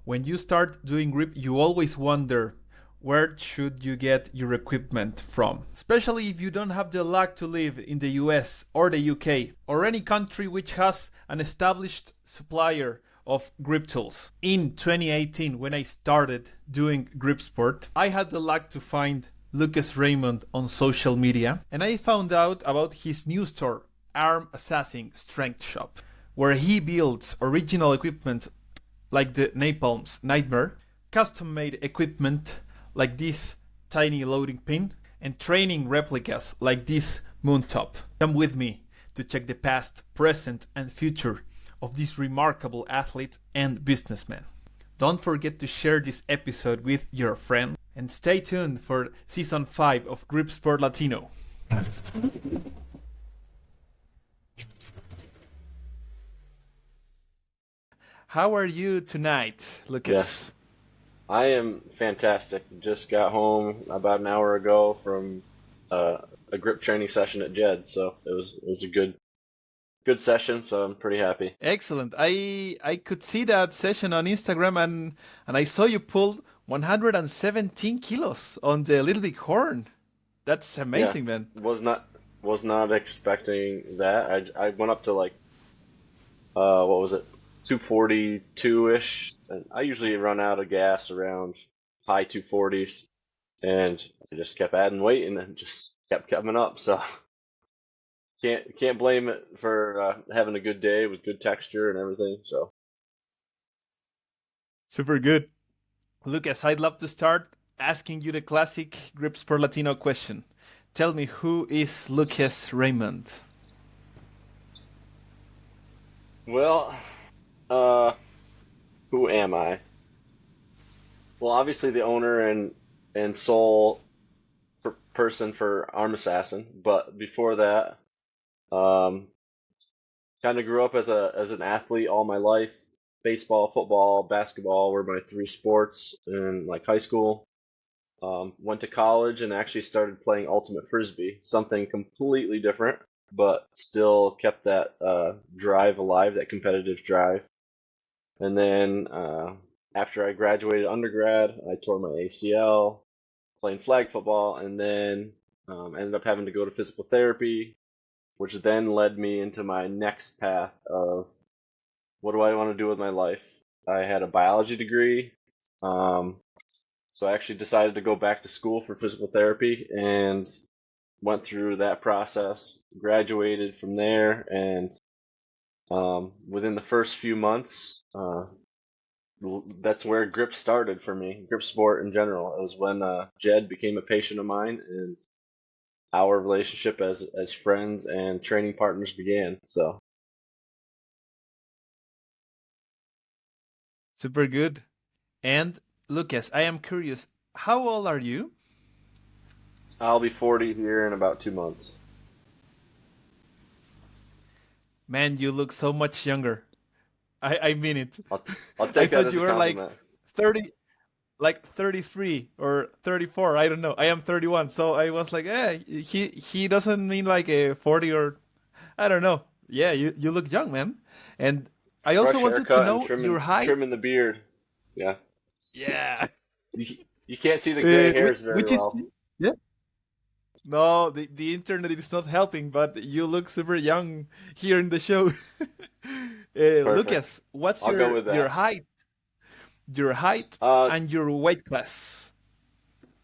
When you start doing grip, you always wonder where should you get your equipment from? Especially if you don't have the luck to live in the US or the UK or any country which has an established supplier of grip tools. In 2018, when I started doing Gripsport, I had the luck to find Lucas Raymond on social media, and I found out about his new store, Arm Assassin Strength Shop, where he builds original equipment like the Napalm's Nightmare, custom-made equipment like this tiny loading pin, and training replicas like this Moontop. Come with me to check the past, present, and future of this remarkable athlete and businessman. Don't forget to share this episode with your friend, and stay tuned for Season 5 of Gripsport Latino. How are you tonight, Lucas? Yes, I am fantastic. Just got home about an hour ago from a grip training session at Jed, so it was a good session. So I'm pretty happy. Excellent. I could see that session on Instagram, and I saw you pull 117 kilos on the Little Big Horn. That's Yeah, amazing, man. was not expecting that. I went up to like what was it, 242-ish, and I usually run out of gas around high 240s, and I just kept adding weight and it just kept coming up. So can't blame it for having a good day with good texture and everything. So Super good. Lucas, I'd love to start asking you the classic Grips per Latino question. Tell me, who is Lucas Raymond? well, uh, who am I? Well, obviously the owner and sole person for Arm Assassin, but before that, um, kind of grew up as an athlete all my life. Baseball, football, basketball were my three sports in like high school. Went to college and actually started playing ultimate frisbee, something completely different, but still kept that drive alive, that competitive drive. And then after I graduated undergrad, I tore my ACL playing flag football, and then ended up having to go to physical therapy, which then led me into my next path of what do I want to do with my life. I had a biology degree, so I actually decided to go back to school for physical therapy and went through that process, graduated from there, and within the first few months, that's where grip started for me. Grip sport in general. It was when Jed became a patient of mine, and our relationship as friends and training partners began. So Super good. And Lucas, I am curious, how old are you? I'll be 40 here in about 2 months. Man, you look so much younger. I mean it. I'll I'll I take that thought as you a were like compliment. 30, like 33 or 34. I don't know. I am 31, so I was like, he doesn't mean like a 40 or I don't know. Yeah, you look young, man. And I also Fresh wanted to haircut and know your height. trimming the beard. Yeah, Yeah. you can't see the gray hairs very Which is well. yeah. No, the internet is not helping, but you look super young here in the show. Perfect. Lucas, what's I'll go with your that. height Uh, and your weight class?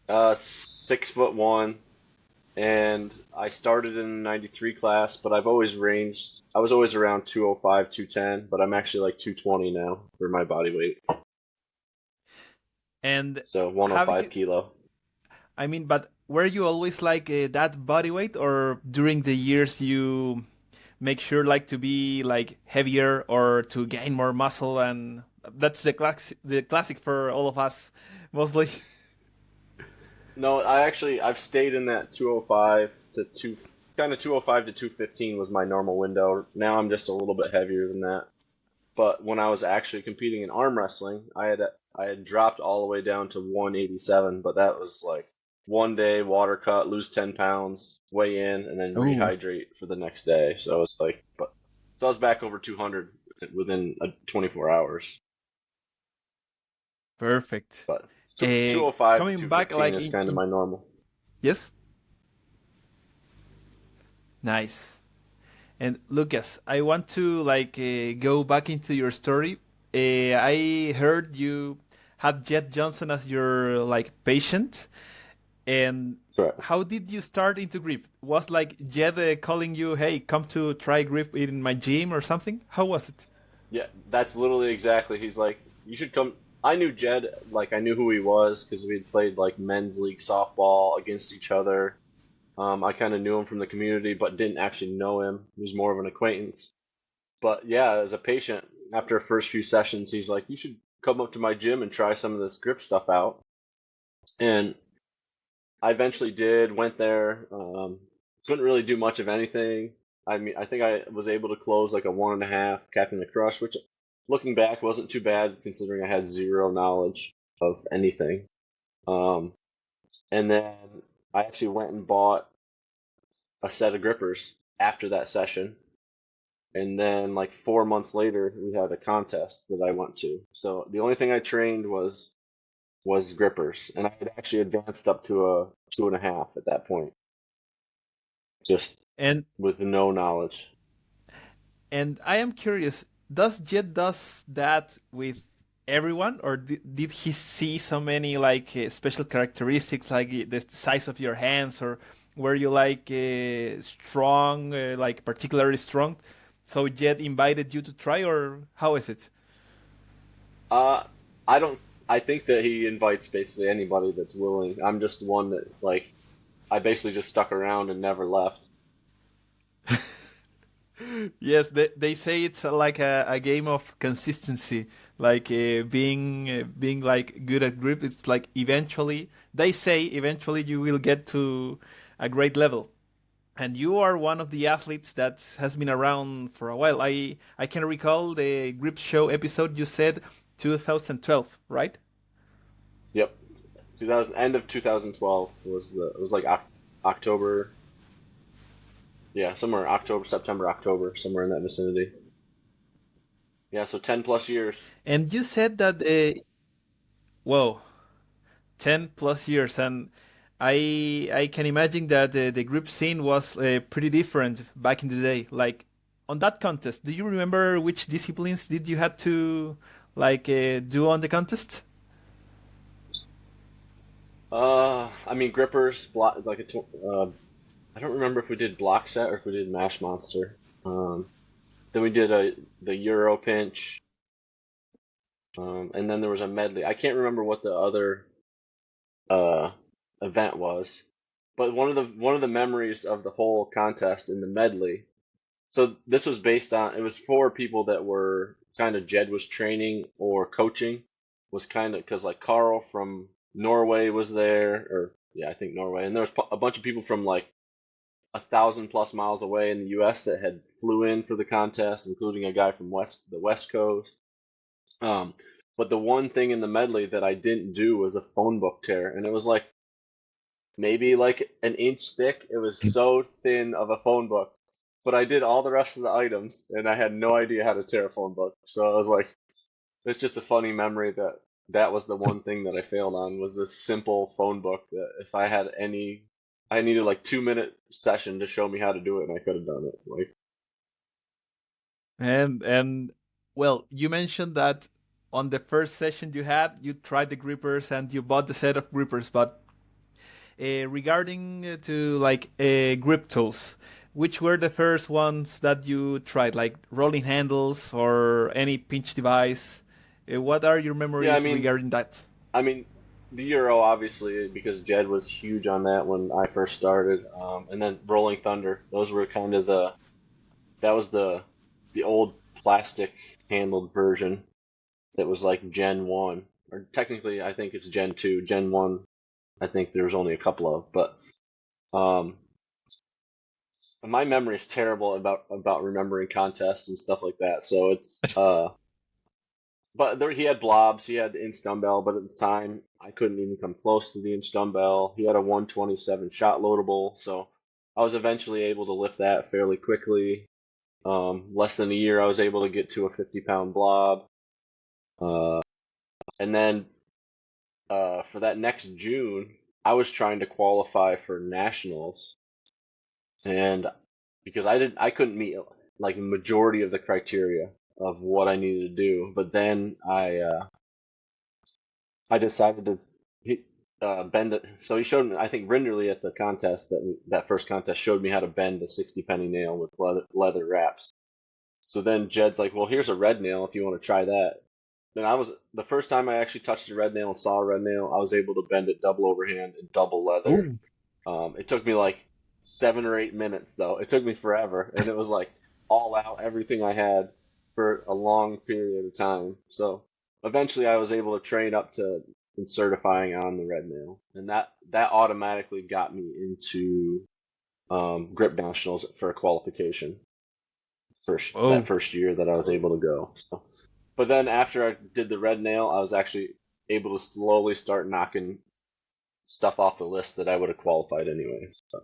6'1", and I started in '93 class, but I've always ranged. I was always around 205, 210, but I'm actually like 220 now for my body weight. And So have 105 you? kilo. I mean, but were you always like that body weight, or during the years you make sure like to be like heavier or to gain more muscle? And that's the classic for all of us, mostly. No, I've stayed in that 205 to 2, kind of 205 to 215 was my normal window. Now I'm just a little bit heavier than that. But when I was actually competing in arm wrestling, I had dropped all the way down to 187, but that was like one day water cut, lose 10 pounds, weigh in, and then Oh, rehydrate for the next day. So it's like, but so I was back over 200 within 24 hours. Perfect. But 205 to Coming back, 215 like is kind of in my normal. yes, nice. And Lucas, I want to like go back into your story. I heard you had Jet Johnson as your like patient, and Right. how did you start into grip? Was like Jed calling you, "Hey, come to try grip in my gym" or something? How was it? Yeah, that's literally exactly. He's like, you should come. I knew Jed, like I knew who he was because we'd played like men's league softball against each other. I kind of knew him from the community, but didn't actually know him. He was more of an acquaintance. But yeah, as a patient, after the first few sessions, he's like, you should come up to my gym and try some of this grip stuff out. And I eventually did, went there. Couldn't really do much of anything. I mean, I think I was able to close like a 1.5 Captain the Crush, which looking back wasn't too bad considering I had zero knowledge of anything. Um, and then I actually went and bought a set of grippers after that session. And then like 4 months later, we had a contest that I went to. So the only thing I trained was grippers, and I had actually advanced up to a 2.5 at that point, just And with no knowledge. I am curious, does Jet does that with everyone, or did he see so many like special characteristics, like the size of your hands, or were you like strong, like particularly strong? So Jet invited you to try, or how is it? Uh, I don't. I think that he invites basically anybody that's willing. I'm just the one that like I basically just stuck around and never left. Yes, they say it's like a game of consistency, like being like good at grip. It's like eventually they say eventually you will get to a great level, and you are one of the athletes that has been around for a while. I can recall the grip show episode you said 2012, right? Yep, 2000 end of 2012 was the it was like October. Yeah, somewhere October, September, October, somewhere in that vicinity. Yeah, so 10 plus years. And you said that whoa, 10 plus years, and I can imagine that the grip scene was pretty different back in the day. Like on that contest, do you remember which disciplines did you had to like do on the contest? I mean grippers, block like I don't remember if we did block set or if we did mash monster. Then we did the Euro pinch, and then there was a medley. I can't remember what the other uh, event was, but one of the memories of the whole contest in the medley. So this was based on it was for people that were kind of Jed was training or coaching was kind of because like Carl from Norway was there, or yeah, I think Norway, and there was a bunch of people from like 1,000 plus miles away in the U.S. that had flew in for the contest, including a guy from the West Coast. Um, but the one thing in the medley that I didn't do was a phone book tear, and it was like maybe like an inch thick. It was so thin of a phone book, but I did all the rest of the items, and I had no idea how to tear a phone book. So I was like, it's just a funny memory that that was the one thing that I failed on was this simple phone book that if I had any, I needed like 2 minute session to show me how to do it, and I could have done it. Like, And well, you mentioned that on the first session you had, you tried the grippers and you bought the set of grippers, but regarding to like grip tools, which were the first ones that you tried, like rolling handles or any pinch device? What are your yeah, memories regarding that? I mean, the Euro obviously because Jed was huge on that when I first started, and then Rolling Thunder. Those were kind of that was the old plastic handled version that was like Gen 1, or technically I think it's Gen 2. Gen 1 I think there's only a couple of, but um my memory is terrible about remembering contests and stuff like that. So it's but there he had blobs, he had the inch dumbbell, but at the time I couldn't even come close to the inch dumbbell. He had a 127 shot loadable, so I was eventually able to lift that fairly quickly. Less than a year, I was able to get to a 50-pound blob. Uh, and then for that next June, I was trying to qualify for nationals, and because I couldn't meet like majority of the criteria of what I needed to do. But then I decided to bend it. So he showed me. I think Rinderly at the contest that first contest showed me how to bend a 60 penny nail with leather wraps. So then Jed's like, "Well, here's a red nail if you want to try that." Then I was the first time I actually touched a red nail and saw a red nail, I was able to bend it double overhand and double leather. Oh, It took me like 7 or 8 minutes though. It took me forever, and it was like all out everything I had for a long period of time. So eventually, I was able to train up to and certifying on the red nail, and that automatically got me into grip nationals for a qualification that oh, first year that I was able to go. So, but then after I did the red nail, I was actually able to slowly start knocking stuff off the list that I would have qualified anyways. So.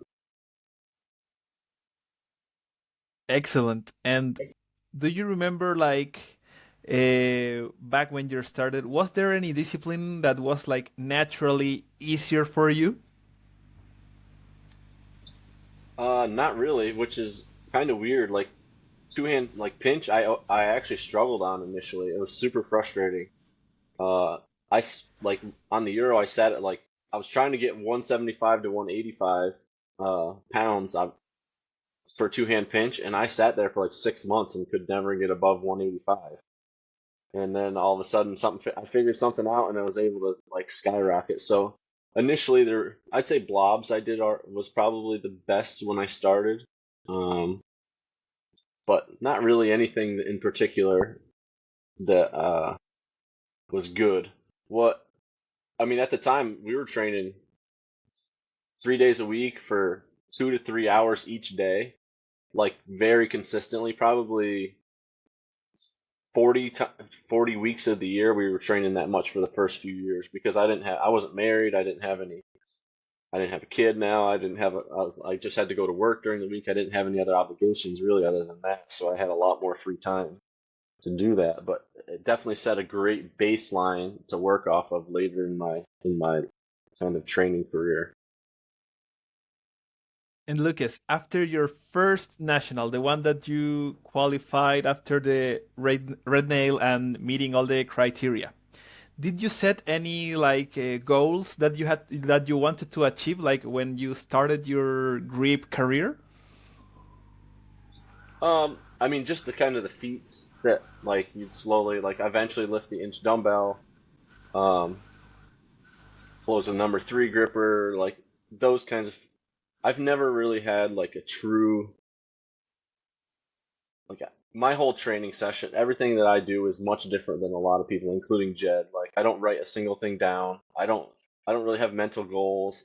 excellent. And do you remember, like, back when you started, was there any discipline that was like naturally easier for you? Not really, which is kind of weird. Like two hand, like pinch, I actually struggled on initially. It was super frustrating. Uh, like on the Euro, I sat at like I was trying to get 175 to 185 pounds for two hand pinch, and I sat there for like 6 months and could never get above 185. And then all of a sudden, I figured something out, and I was able to like skyrocket. So initially, I'd say blobs I did was probably the best when I started, um, but not really anything in particular that was good. What I mean, at the time, we were training 3 days a week for 2 to 3 hours each day, like very consistently. Probably 40 weeks of the year we were training that much for the first few years because I wasn't married. I didn't have a kid now. I just had to go to work during the week. I didn't have any other obligations really other than that. So I had a lot more free time to do that, but it definitely set a great baseline to work off of later in my kind of training career. And Lucas, after your first national, the one that you qualified after the red nail and meeting all the criteria, did you set any like goals that you wanted to achieve, like when you started your grip career? I mean, just the kind of the feats that like you'd slowly like eventually lift the inch dumbbell, um, close a number three gripper, like those kinds of. I've never really had like a true like my whole training session. Everything that I do is much different than a lot of people, including Jed. Like I don't write a single thing down. I don't really have mental goals.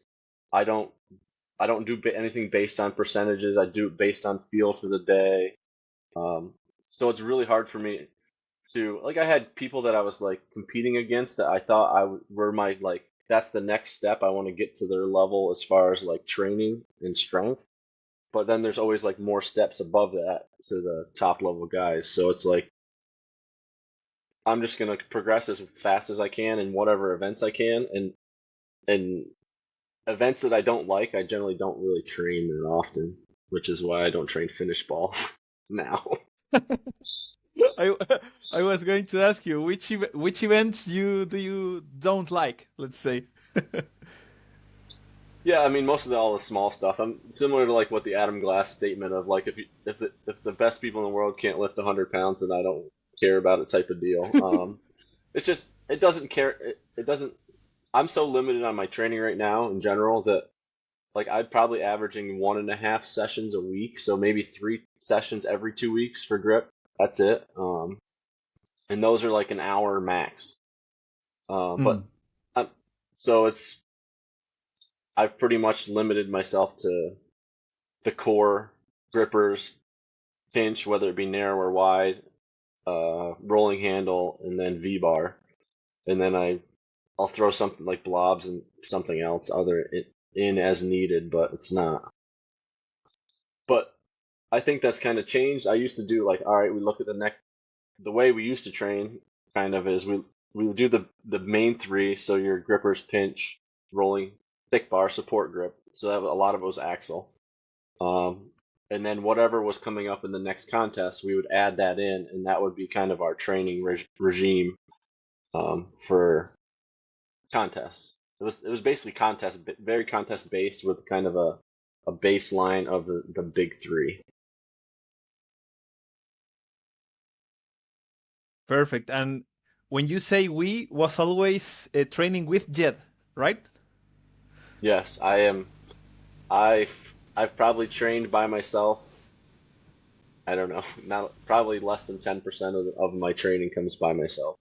I don't I don't do anything based on percentages. I do it based on feel for the day. Um, so it's really hard for me to like. I had people that I was like competing against that I thought were my like that's the next step. I want to get to their level as far as like training and strength. But then there's always like more steps above that to the top level guys. So it's like I'm just gonna progress as fast as I can in whatever events I can, and events that I don't like, I generally don't really train that often, which is why I don't train finish ball now. I I was going to ask you which events you don't like, let's say. Yeah, I mean most of all the small stuff. I'm similar to like what the Adam Glass statement of like if the best people in the world can't lift 100 pounds, then I don't care about it type of deal. It's just it doesn't care. It doesn't. I'm so limited on my training right now in general that like I'd probably averaging 1.5 sessions a week, so maybe 3 sessions every 2 weeks for grip. That's it. And those are like an hour max. But Hmm. I'm, so it's I've pretty much limited myself to the core grippers, pinch, whether it be narrow or wide, rolling handle, and then V bar, and then I'll throw something like blobs and something else in as needed, but it's not. But I think that's kind of changed. I used to do like, all right, we look at the way we used to train kind of is we would do the main three, so your grippers, pinch, rolling, thick bar, support grip. So that, a lot of it was axle. Um, and then whatever was coming up in the next contest, we would add that in, and that would be kind of our training regime for contests. It was basically contest, very contest based, with kind of a baseline of the big three. Perfect. And when you say we, was always training with Jed, right? Yes, I am. I've probably trained by myself. I don't know, not probably less than 10% of my training comes by myself.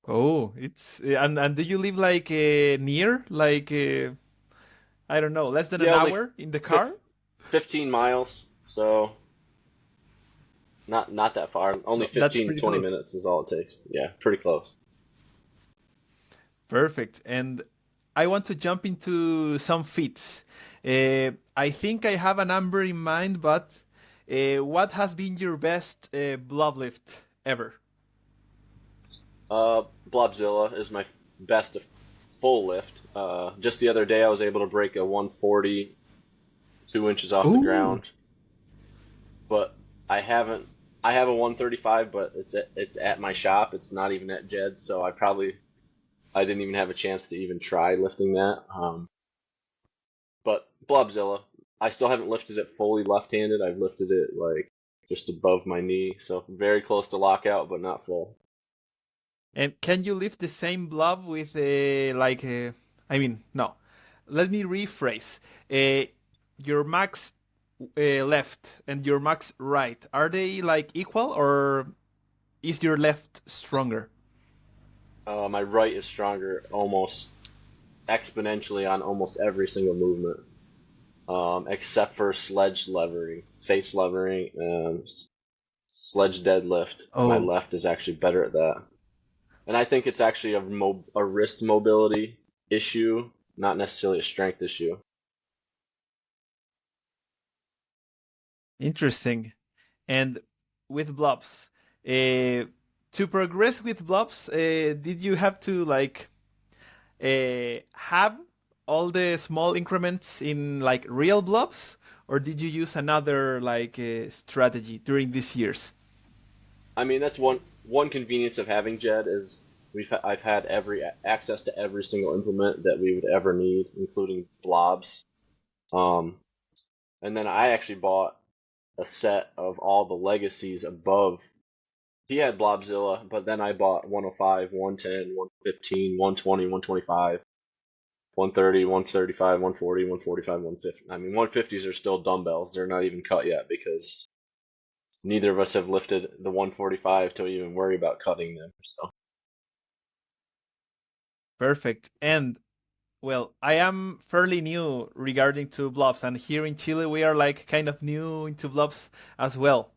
Oh, it's and do you live like near, like I don't know, less than an Yeah, only hour in the fif- car? 15 miles, so not that far. Only That's 15 to pretty 20 close. minutes is all it takes. Yeah, pretty close. Perfect. And I want to jump into some feats. I think I have a number in mind, but what has been your best blob lift ever? Blobzilla is my best full lift. Just the other day, I was able to break a 140 2 inches off the Ooh. ground, but I haven't. I have a 135, but it's at my shop. It's not even at Jed's, so I didn't even have a chance to even try lifting that. But Blobzilla, I still haven't lifted it fully left-handed. I've lifted it like just above my knee, so very close to lockout, but not full. And can you lift the same blob with like I mean, no. Let me rephrase. Uh, your max left and your max right, are they like equal, or is your left stronger? My right is stronger almost exponentially on almost every single movement, except for sledge levering, face levering, sledge deadlift. My Oh, left is actually better at that, and I think it's actually a wrist mobility issue, not necessarily a strength issue. interesting. And with blobs, uh, to progress with blobs, did you have to like have all the small increments in like real blobs, or did you use another like strategy during these years? I mean, that's one convenience of having Jed is I've had every access to every single implement that we would ever need, including blobs. Um, and then I actually bought a set of all the legacies above. He had Blobzilla, but then I bought 105, 110, 115, 120, 125, 130, 135, 140, 145, 150. I mean, 150s are still dumbbells. They're not even cut yet because neither of us have lifted the 145 to even worry about cutting them. So Perfect. And well, I am fairly new regarding to blobs, and here in Chile we are like kind of new into blobs as well.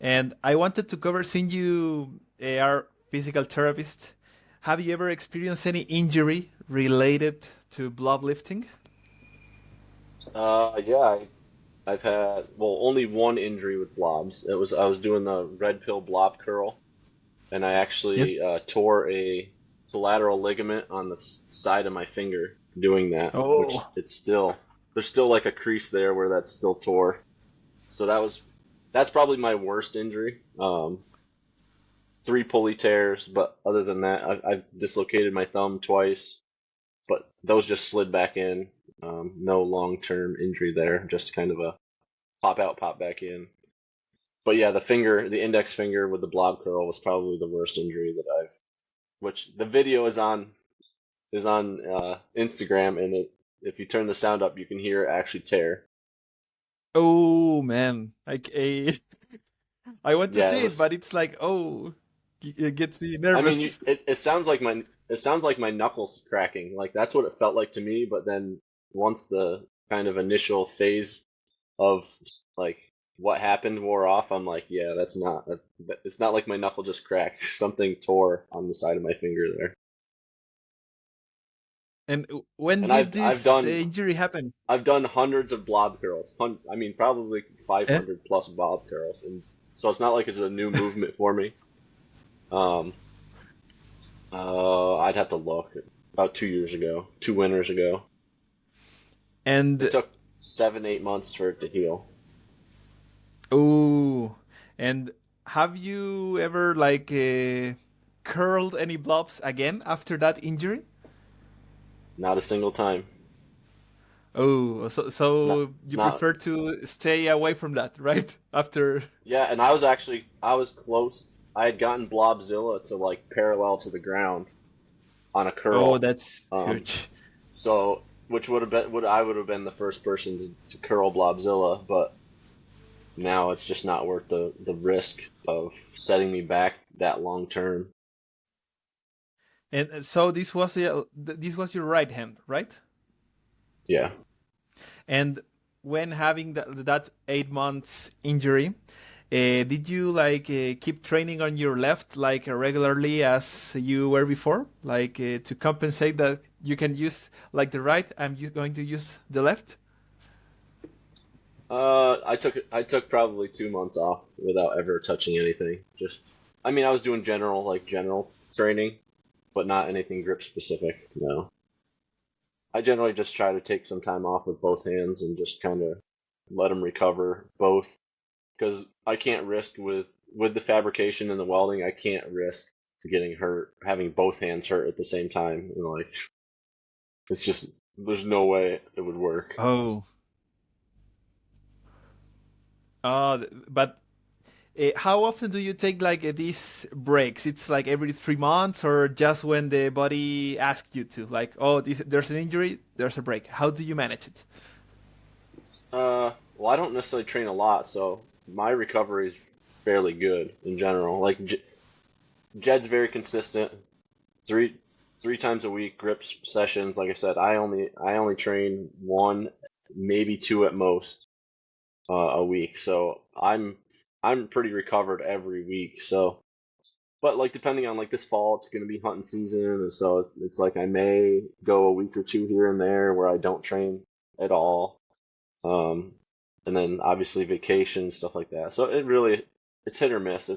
And I wanted to cover, since you are physical therapist, have you ever experienced any injury related to blob lifting? yeah, I've had only one injury with blobs. It was I was doing the red pill blob curl, and I Yes. actually tore a collateral ligament on the side of my finger doing that, which Oh, it's still there's still like a crease there where that's still tore. So that's probably my worst injury. Three pulley tears, but other than that, I've dislocated my thumb twice, but those just slid back in. No long term injury there, just kind of a pop out, pop back in. But yeah, the index finger with the blob curl was probably the worst injury that I've. Which the video is on Instagram, and if you turn the sound up, you can hear it actually tear. oh man! Like a, I want to Yeah, it see it, was. but it's like, oh, it gets me I mean, nervous. it sounds like my knuckles cracking. Like that's what it felt like to me. But then once the kind of initial phase of like what happened wore off, I'm like, yeah, it's not like my knuckle just cracked. Something tore on the side of my finger there. And when And did I've this done injury happen? I've done hundreds of blob curls. I mean, probably Eh? 500 plus blob curls, and so it's not like it's a new movement for me. Um, I'd have to look. About 2 years ago, two winters ago. It And took 7, 8 months for it to heal. oh, and have you ever like curled any blobs again after that injury? Not a single time. Oh, Not, so it's you not. prefer to stay away from that, right? After. Yeah, and I was close. I had gotten Blobzilla to like parallel to the ground on a Oh, curl. that's Um, huge. so which would have been the first person to curl Blobzilla, but now it's just not worth the risk of setting me back that long term. And so this was your right hand, right? Yeah. And when having that 8 months injury, did you like keep training on your left like regularly as you were before, like to compensate that you can use like the right? I'm going to use the left. I took probably 2 months off without ever touching anything. I mean, I was doing general training, but not anything grip specific. No, I generally just try to take some time off with both hands and just kind of let them recover both, because I can't risk with the fabrication and the welding. I can't risk getting hurt, having both hands hurt at the same time. Like it's just there's no way it would work. Oh, but how often do you take like these breaks? It's like every 3 months, or just when the body asks you to? Like, oh, there's an injury, there's a break. How do you manage it? Well, I don't necessarily train a lot, so my recovery is fairly good in general. Like Jed's very consistent. Three three times a week grips sessions. Like I said, I only train one, maybe two at most a week. So I'm pretty recovered every week. So, but like depending on like this fall, it's gonna be hunting season, and so it's like I may go a week or two here and there where I don't train at all. Um, and then obviously vacations, stuff like that. So it's hit or miss.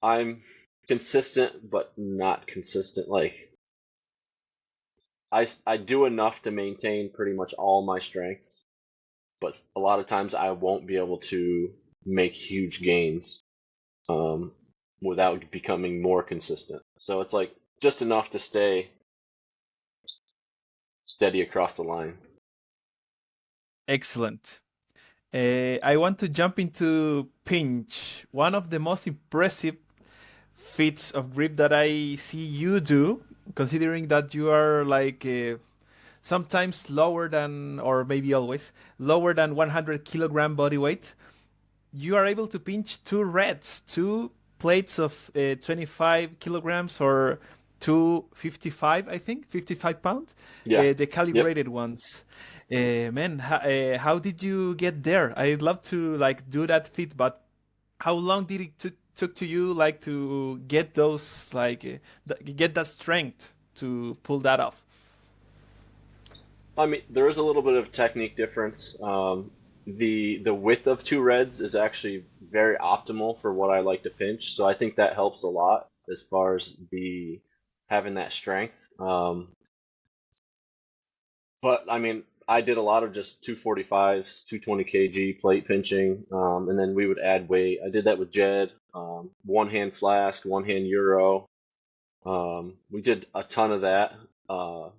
I'm consistent, but not consistent. Like I do enough to maintain pretty much all my strengths, but a lot of times I won't be able to make huge gains um, without becoming more consistent. So it's like just enough to stay steady across the line. Excellent. I want to jump into pinch. One of the most impressive feats of grip that I see you do, considering that you are like sometimes lower than, or maybe always lower than 100 kilogram body weight. You are able to pinch two reds, two plates of 25 kilograms or 255, I think, 55 pounds, Yeah. the Yep. calibrated ones. Man, how did you get there? I'd love to like do that fit, but how long did it took to you like to get those like get that strength to pull that off? I mean, there is a little bit of technique difference. The width of two reds is actually very optimal for what I like to pinch, so I think that helps a lot as far as the having that strength. But I mean, I did a lot of just 245s, 220 kg plate pinching, and then we would add weight. I did that with Jed, one hand flask, one hand euro. We did a ton of that. Uh,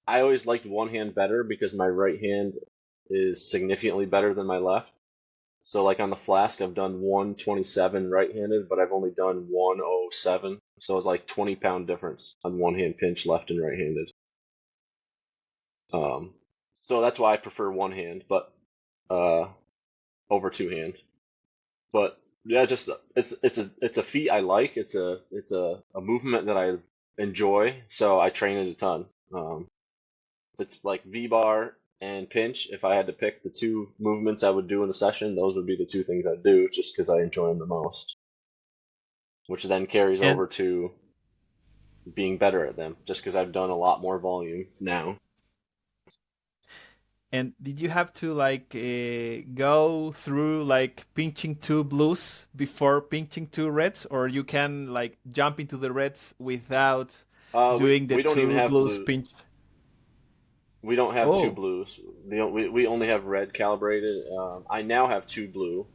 I always liked one hand better because my right hand is significantly better than my left. So like on the flask, I've done 127 right-handed, but I've only done 107. So it's like 20-pound difference on one hand pinch left and right-handed. Um, so that's why I prefer one hand, but uh, over two hand. But yeah, just it's a feat I like. It's a movement that I enjoy, so I train it a ton. It's like V bar and pinch. If I had to pick the two movements I would do in a session, those would be the two things I'd do just because I enjoy them the most. Which then carries And over to being better at them just because I've done a lot more volume now. And did you have to like go through like pinching two blues before pinching two reds, or you can like jump into the reds without doing the We don't even two have blues blue. pinch? We don't have two Oh, blues. We only have red calibrated. I now have two blue,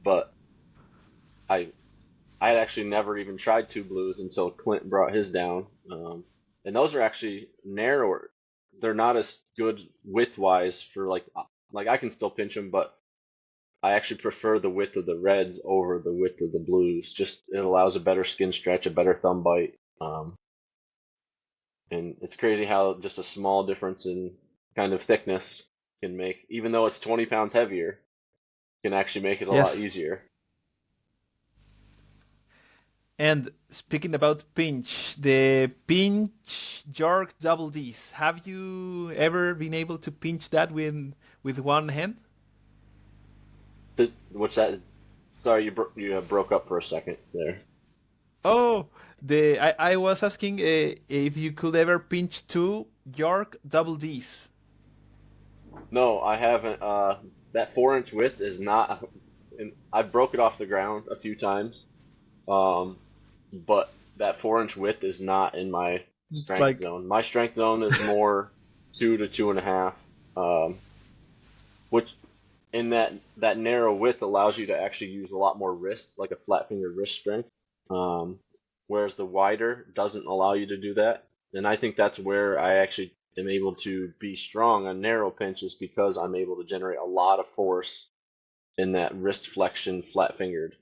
but I I had actually never even tried two blues until Clint brought his down. And those are actually narrower. They're not as good width wise for like I can still pinch them, but I actually prefer the width of the reds over the width of the blues. Just it allows a better skin stretch, a better thumb bite. And it's crazy how just a small difference in kind of thickness can make, even though it's 20 pounds heavier, can actually make it a lot yes. easier. And speaking about pinch, the pinch York double D's, have you ever been able to pinch that with one hand? What's that? Sorry, you broke up for a second there. Oh, the I was asking if you could ever pinch two York double D's. No, I haven't. That 4 inch width is not. I broke it off the ground a few times, um, but that 4 inch width is not in my It's strength like zone. My strength zone is more 2 to 2.5, which in that narrow width allows you to actually use a lot more wrist, like a flat finger wrist strength. Um, Whereas the wider doesn't allow you to do that. And I think that's where I actually am able to be strong on narrow pinches because I'm able to generate a lot of force in that wrist flexion flat fingered,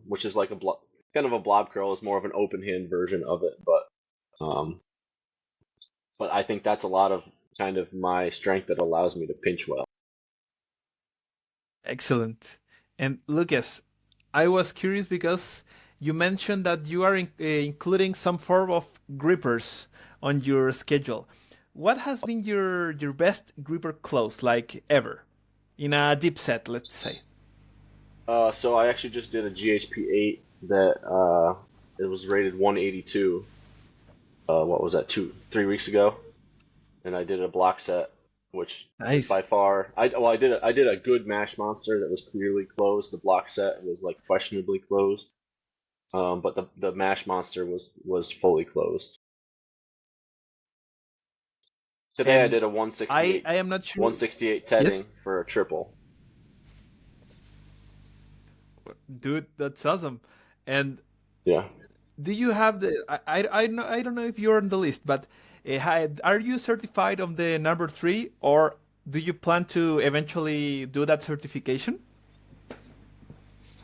which is like kind of a blob curl is more of an open hand version of it. Um, but I think that's a lot of kind of my strength that allows me to pinch well. excellent. And Lucas, I was curious because you mentioned that you are including some form of grippers on your schedule. What has been your best gripper close like ever in a deep set, let's say? So I actually just did a GHP 8 that it was rated 182. What was that, 3 weeks ago? And I did a block set, which is Nice. by far I did a good mash monster that was clearly closed. The block set was like questionably closed, but the mash monster was fully closed. Today I And did a I am not sure. 168 Yes, tedding for a triple. dude, that's awesome. And Yeah. do you have the? I don't know if you're on the list, but are you certified on the number three, or do you plan to eventually do that certification?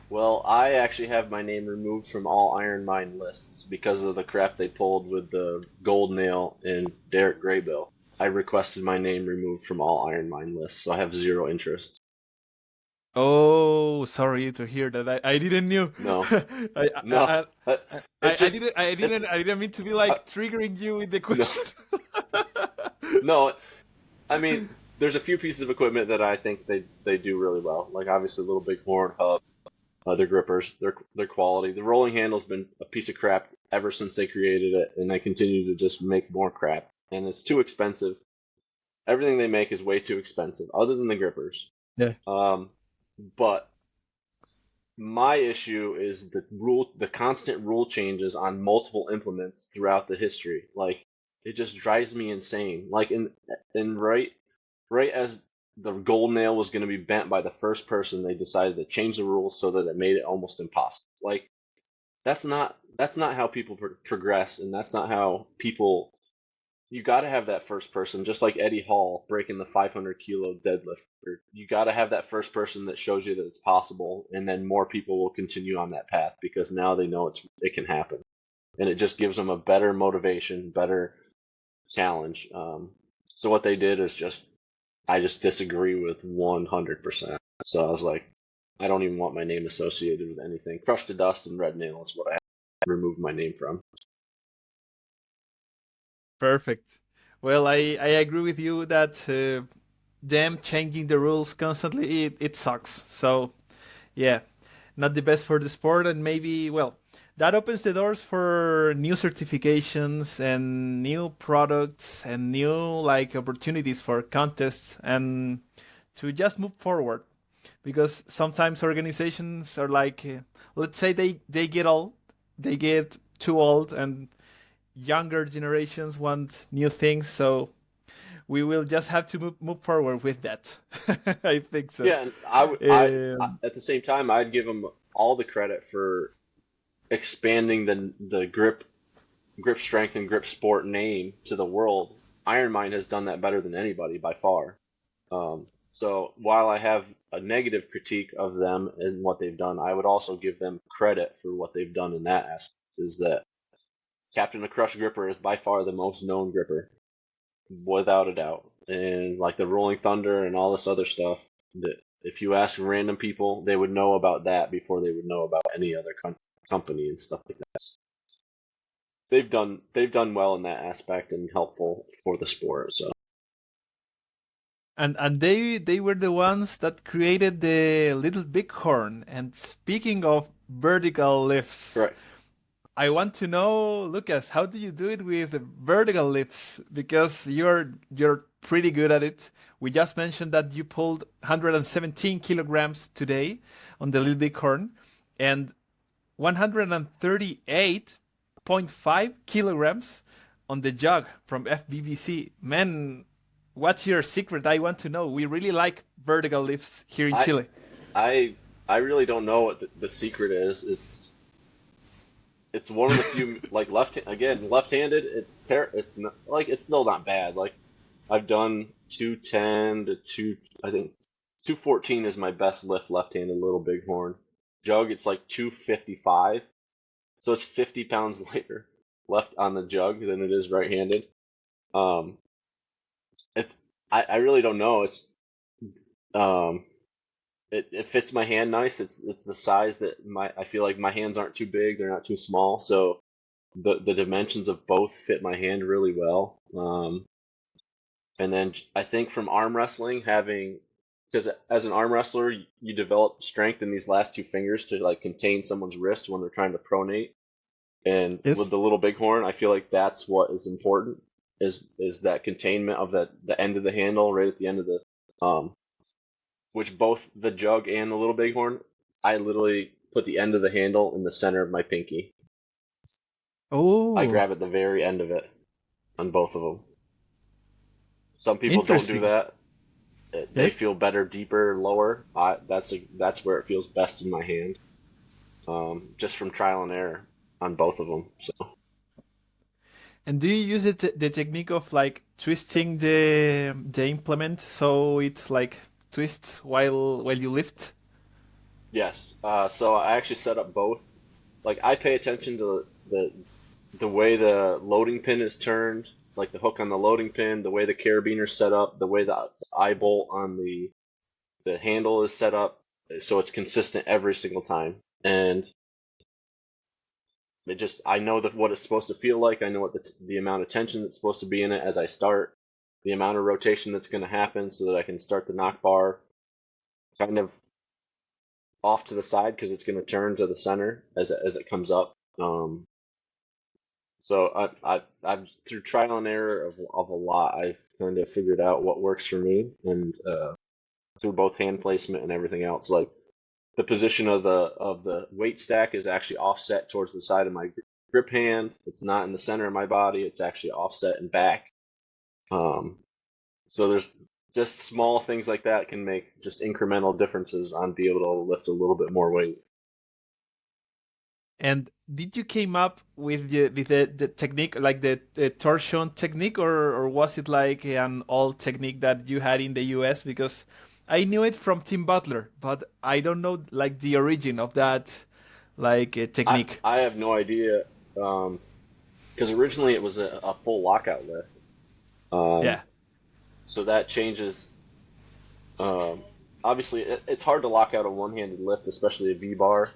Well, I actually have my name removed from all Iron Mine lists because of the crap they pulled with the Gold Nail and Derek Graybill. I requested my name removed from all Iron Mine lists, so I have zero interest. Oh, sorry to hear that. I didn't knew. No, I, no, uh, it's just it. I didn't mean to be Uh, like triggering you with the no, question. no. I mean, there's a few pieces of equipment that I think they do really well. Like obviously, Little Big Horn Hub, their grippers, their quality. The rolling handle's been a piece of crap ever since they created it, and they continue to just make more crap. And it's too expensive. Everything they make is way too expensive, other than the grippers. Yeah. Um, but my issue is the constant rule changes on multiple implements throughout the history. Like it just drives me insane. Like in right as the gold nail was going to be bent by the first person, they decided to change the rules so that it made it almost impossible. Like that's not how people progress, and that's not how people. You got to have that first person, just like Eddie Hall breaking the 500 kilo deadlift. You got to have that first person that shows you that it's possible, and then more people will continue on that path because now they know it can happen, and it just gives them a better motivation, better challenge. So what they did is I just disagree with 100%. So I was like, I don't even want my name associated with anything. Crush to Dust and Red Nail is what I removed my name from. Perfect. Well, I agree with you that them changing the rules constantly it sucks. So yeah, not the best for the sport, and maybe well, that opens the doors for new certifications and new products and new like opportunities for contests and to just move forward. Because sometimes organizations are like, let's say they get old, they get too old, and younger generations want new things. So we will just have to move forward with that. I think so. Yeah, and Um, at the same time, I'd give them all the credit for expanding the grip strength and grip sport name to the world. Iron Mind has done that better than anybody by far. So while I have a negative critique of them and what they've done, I would also give them credit for what they've done in that aspect. Is that Captain the Crush gripper is by far the most known gripper, without a doubt. And like the Rolling Thunder and all this other stuff, that if you ask random people, they would know about that before they would know about any other company and stuff like that. They've done well in that aspect and helpful for the sport. So and they were the ones that created the Little Bighorn. And speaking of vertical lifts, right, I want to know, Lucas, how do you do it with vertical lifts? Because you're pretty good at it. We just mentioned that you pulled 117 kilograms today on the Little Bighorn, and 138.5 kilograms on the jug from FBBC. Man, what's your secret? I want to know. We really like vertical lifts here in I Chile. I I really don't know what the secret is. It's one of the few like left-handed. It's not, like it's still not bad. Like I've done 210 to 2. I think 214 is my best lift left-handed little bighorn. Jug it's like 255, so it's 50 pounds lighter left on the jug than it is right-handed. Um, it's I really don't know. Um, it fits my hand nice. It's the size that I feel like my hands aren't too big, they're not too small, so the dimensions of both fit my hand really well. And then I think from arm wrestling, having because as an arm wrestler, you develop strength in these last two fingers to like contain someone's wrist when they're trying to pronate. And with Yes. the little bighorn, I feel like that's what is important is that containment of the end of the handle right at the end of the which both the jug and the little bighorn, I literally put the end of the handle in the center of my pinky. I Oh, grab at the very end of it on both of them. Some people don't do interesting. that. They Yeah. feel better deeper, lower. That's where it feels best in my hand. Just from trial and error on both of them. So And do you use the technique of like twisting the implement so it like twists while you lift? yes. So I actually set up both. Like I pay attention to the way the loading pin is turned, like the hook on the loading pin, the way the carabiner's set up, the way the eye bolt on the handle is set up, so it's consistent every single time. And I know what it's supposed to feel like. I know what the amount of tension that's supposed to be in it as I start, the amount of rotation that's going to happen, so that I can start the knock bar kind of off to the side because it's going to turn to the center as it comes up. So I've through trial and error of a lot, I've kind of figured out what works for me, and through both hand placement and everything else, like the position of the weight stack is actually offset towards the side of my grip hand. It's not in the center of my body. It's actually offset and back. Um, so there's just small things like that can make just incremental differences on being able to lift a little bit more weight. And did you came up with the technique like the torsion technique, or was it like an old technique that you had in the US? Because I knew it from Tim Butler, but I don't know like the origin of that like technique. I have no idea because originally it was a full lockout lift. Um, Yeah. so that changes. Um, Obviously, it's hard to lock out a one-handed lift, especially a V-bar,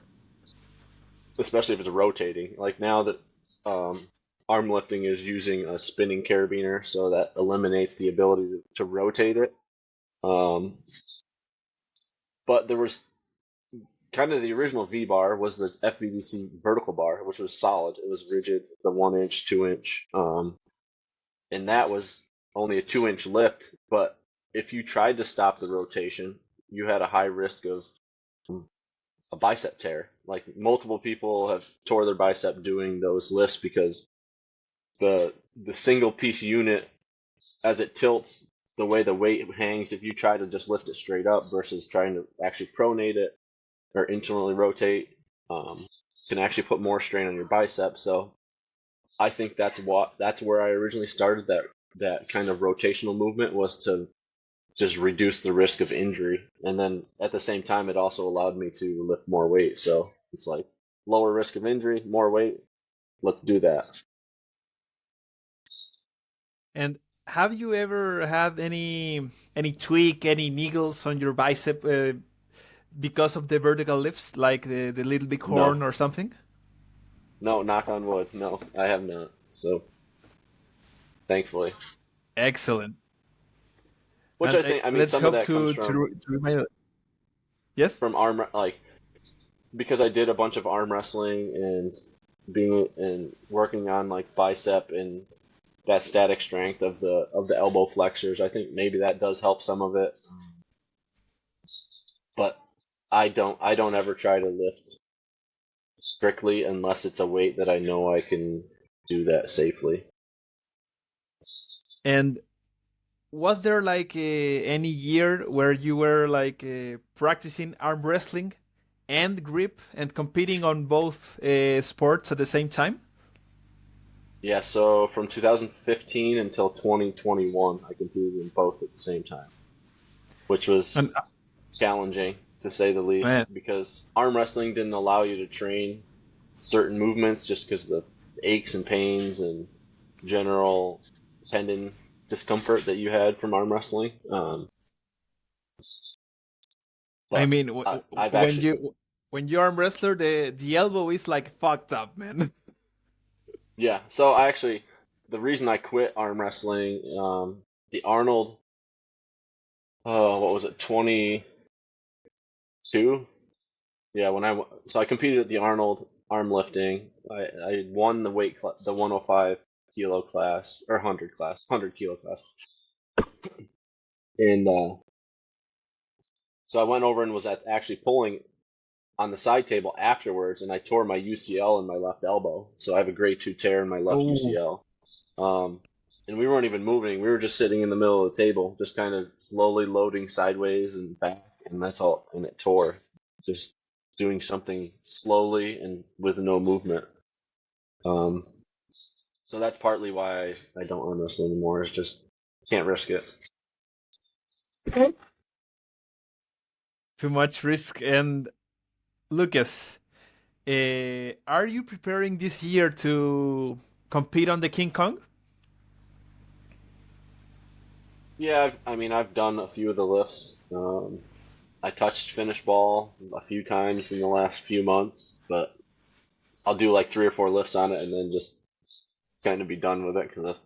especially if it's rotating. Like now that arm lifting is using a spinning carabiner, so that eliminates the ability to rotate it. Um, but kind of the original V bar was the FBBC vertical bar, which was solid. It was rigid, the 1 inch, 2 inch, and that was only a 2 inch lift. But if you tried to stop the rotation, you had a high risk of a bicep tear. Like multiple people have tore their bicep doing those lifts because the single piece unit, as it tilts, the way the weight hangs, if you try to just lift it straight up versus trying to actually pronate it or internally rotate, can actually put more strain on your bicep. So I think that's where I originally started that kind of rotational movement, was to just reduce the risk of injury. And then at the same time, it also allowed me to lift more weight. So it's like lower risk of injury, more weight. Let's do that. And have you ever had any tweak, any niggles on your bicep because of the vertical lifts, like the little big No, horn or something? no, knock on wood. No, I have not. So thankfully, Excellent. which And I think, I mean, let's some of hope that comes to remind. Yes. from like, because I did a bunch of arm wrestling and being and working on like bicep and that static strength of the elbow flexors. I think maybe that does help some of it, but I don't ever try to lift strictly unless it's a weight that I know I can do that safely. And was there like any year where you were like practicing arm wrestling and grip and competing on both sports at the same time? Yeah, so from 2015 until 2021, I competed in both at the same time, which was And challenging to say the man, least, because arm wrestling didn't allow you to train certain movements just because of the aches and pains and general tendon discomfort that you had from arm wrestling. I But mean, I've actually, when you arm wrestler, the elbow is like fucked up, man. yeah. So I actually, the reason I quit arm wrestling, the Arnold, what was it, 22? Yeah, so I competed at the Arnold arm lifting. I won the the 105 kilo class or 100 kilo class, and so I went over and was actually pulling on the side table afterwards, and I tore my UCL in my left elbow. So I have a grade 2 tear in my left Oh, UCL. Um, and we weren't even moving. We were just sitting in the middle of the table, just kind of slowly loading sideways and back, and that's all. And it tore, just doing something slowly and with no movement. Um, so that's partly why I don't arm wrestle anymore. Is just can't risk it. too much risk. And Lucas, are you preparing this year to compete on the King Kong? Yeah, I mean, I've done a few of the lifts. I touched finish ball a few times in the last few months, but I'll do like 3 or 4 lifts on it and then just kind of be done with it. Because,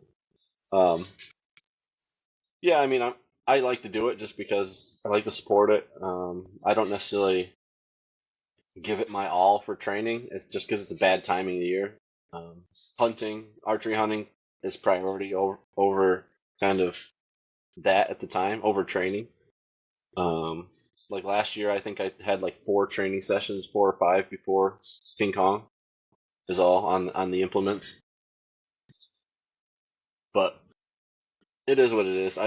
yeah, I mean, I like to do it just because I like to support it. I don't necessarily give it my all for training. It's just because it's a bad timing of the year. Um, archery hunting is priority over kind of that at the time, over training. Um, like last year, I think I had like 4 training sessions, 4 or 5 before King Kong is all on the implements. But it is what it is.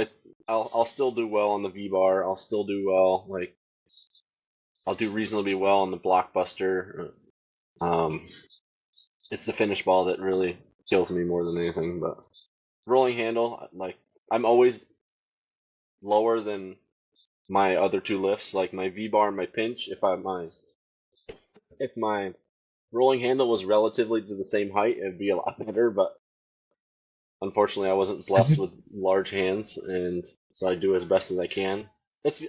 I'll still do well on the V bar. I'll still do well. Like I'll do reasonably well on the blockbuster. Um, it's the finish ball that really kills me more than anything. But rolling handle, like I'm always lower than my other 2 lifts, like my V bar and my pinch. If my rolling handle was relatively to the same height, it'd be a lot better. But unfortunately, I wasn't blessed with large hands, and so I do as best as I can.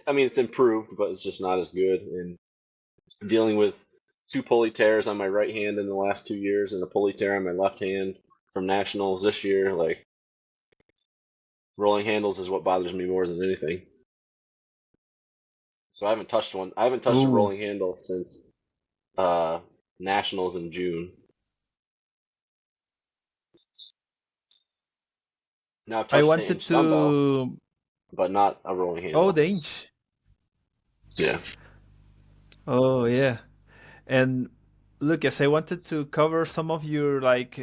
I mean, it's improved, but it's just not as good. And dealing with 2 pulley tears on my right hand in the last 2 years, and a pulley tear on my left hand from nationals this year, like rolling handles is what bothers me more than anything. So I haven't touched one. I haven't touched a Ooh, rolling handle since uh, nationals in June. Now I've I touched the wanted inch dumbbell, to. but not a rolling Oh, handle. the inch. Yeah. Oh, yeah. And Lucas, I wanted to cover some of your like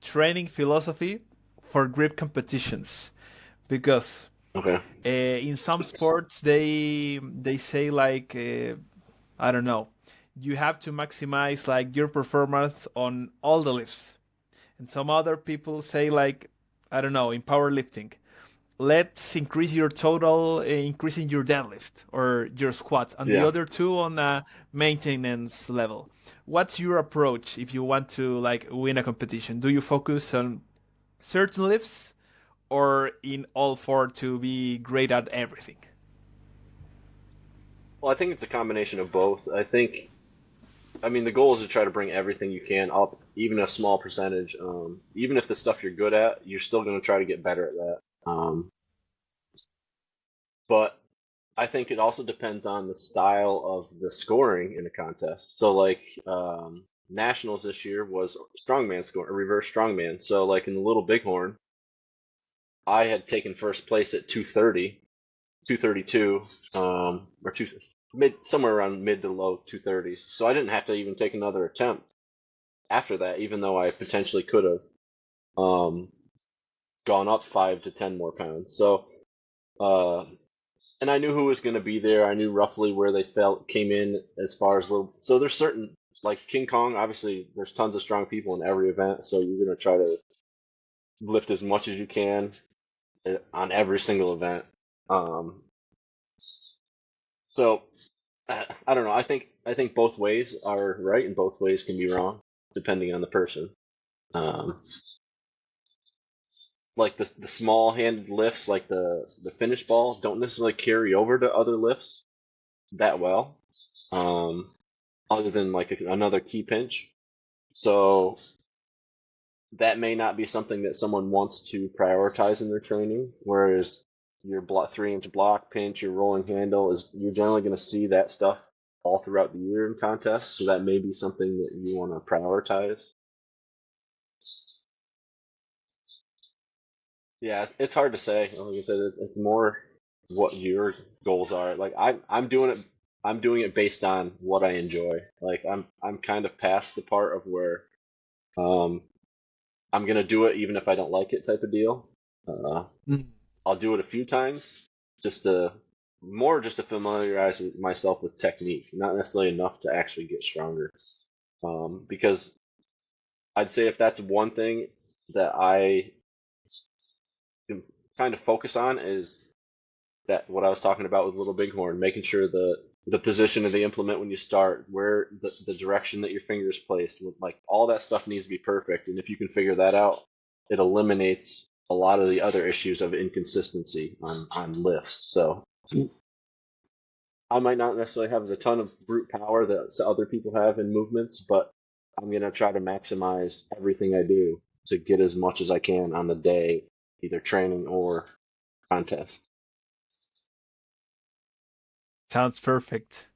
training philosophy for grip competitions because Okay. in some sports they say like I don't know, you have to maximize like your performance on all the lifts, and some other people say like I don't know in powerlifting, let's increase your total, increasing your deadlift or your squats, and the Yeah. other two on a maintenance level. What's your approach if you want to like win a competition? Do you focus on certain lifts or in all four to be great at everything? Well, I think it's a combination of both. I mean, the goal is to try to bring everything you can up, even a small percentage. Even if the stuff you're good at, you're still going to try to get better at that. But I think it also depends on the style of the scoring in a contest. So, like, nationals this year was strongman score, a reverse strongman. So, like in the Little Bighorn, I had taken first place at 230, 232, or two mid somewhere around mid to low 230s. So I didn't have to even take another attempt after that, even though I potentially could have um, gone up 5 to 10 more pounds. So, uh, and I knew who was going to be there. I knew roughly where they felt came in as far as little. So there's certain like King Kong. Obviously, there's tons of strong people in every event, so you're going to try to lift as much as you can on every single event. Um, so I don't know. I think both ways are right and both ways can be wrong depending on the person. Um, like the small handed lifts, like the finish ball, don't necessarily carry over to other lifts that well, um, other than like another key pinch. So that may not be something that someone wants to prioritize in their training. Whereas your 3 inch block pinch, your rolling handle is you're generally going to see that stuff all throughout the year in contests. So that may be something that you want to prioritize. Yeah, it's hard to say. Like I said, it's more what your goals are. Like I'm doing it. I'm doing it based on what I enjoy. Like I'm kind of past the part of where um, I'm gonna do it even if I don't like it type of deal. Uh, Mm. I'll do it a few times just to just to familiarize myself with technique, not necessarily enough to actually get stronger. Because I'd say if that's one thing that I kind of focus on is that what I was talking about with Little Bighorn, making sure the position of the implement when you start, where the direction that your finger is placed, like all that stuff needs to be perfect. And if you can figure that out, it eliminates a lot of the other issues of inconsistency on lifts. So I might not necessarily have a ton of brute power that other people have in movements, but I'm gonna try to maximize everything I do to get as much as I can on the day, either training or contest. Sounds perfect.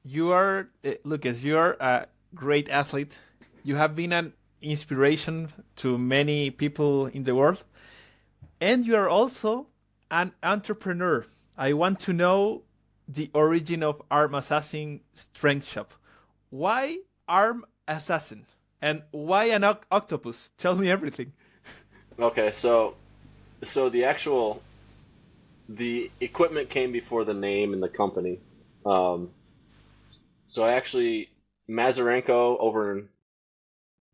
You are Lucas. You are a great athlete. You have been an inspiration to many people in the world, and you are also an entrepreneur. I want to know the origin of Arm Assassin Strength Shop. Why Arm Assassin? And why an octopus? Tell me everything. Okay, so the equipment came before the name and the company. Um, so I actually Mazarenko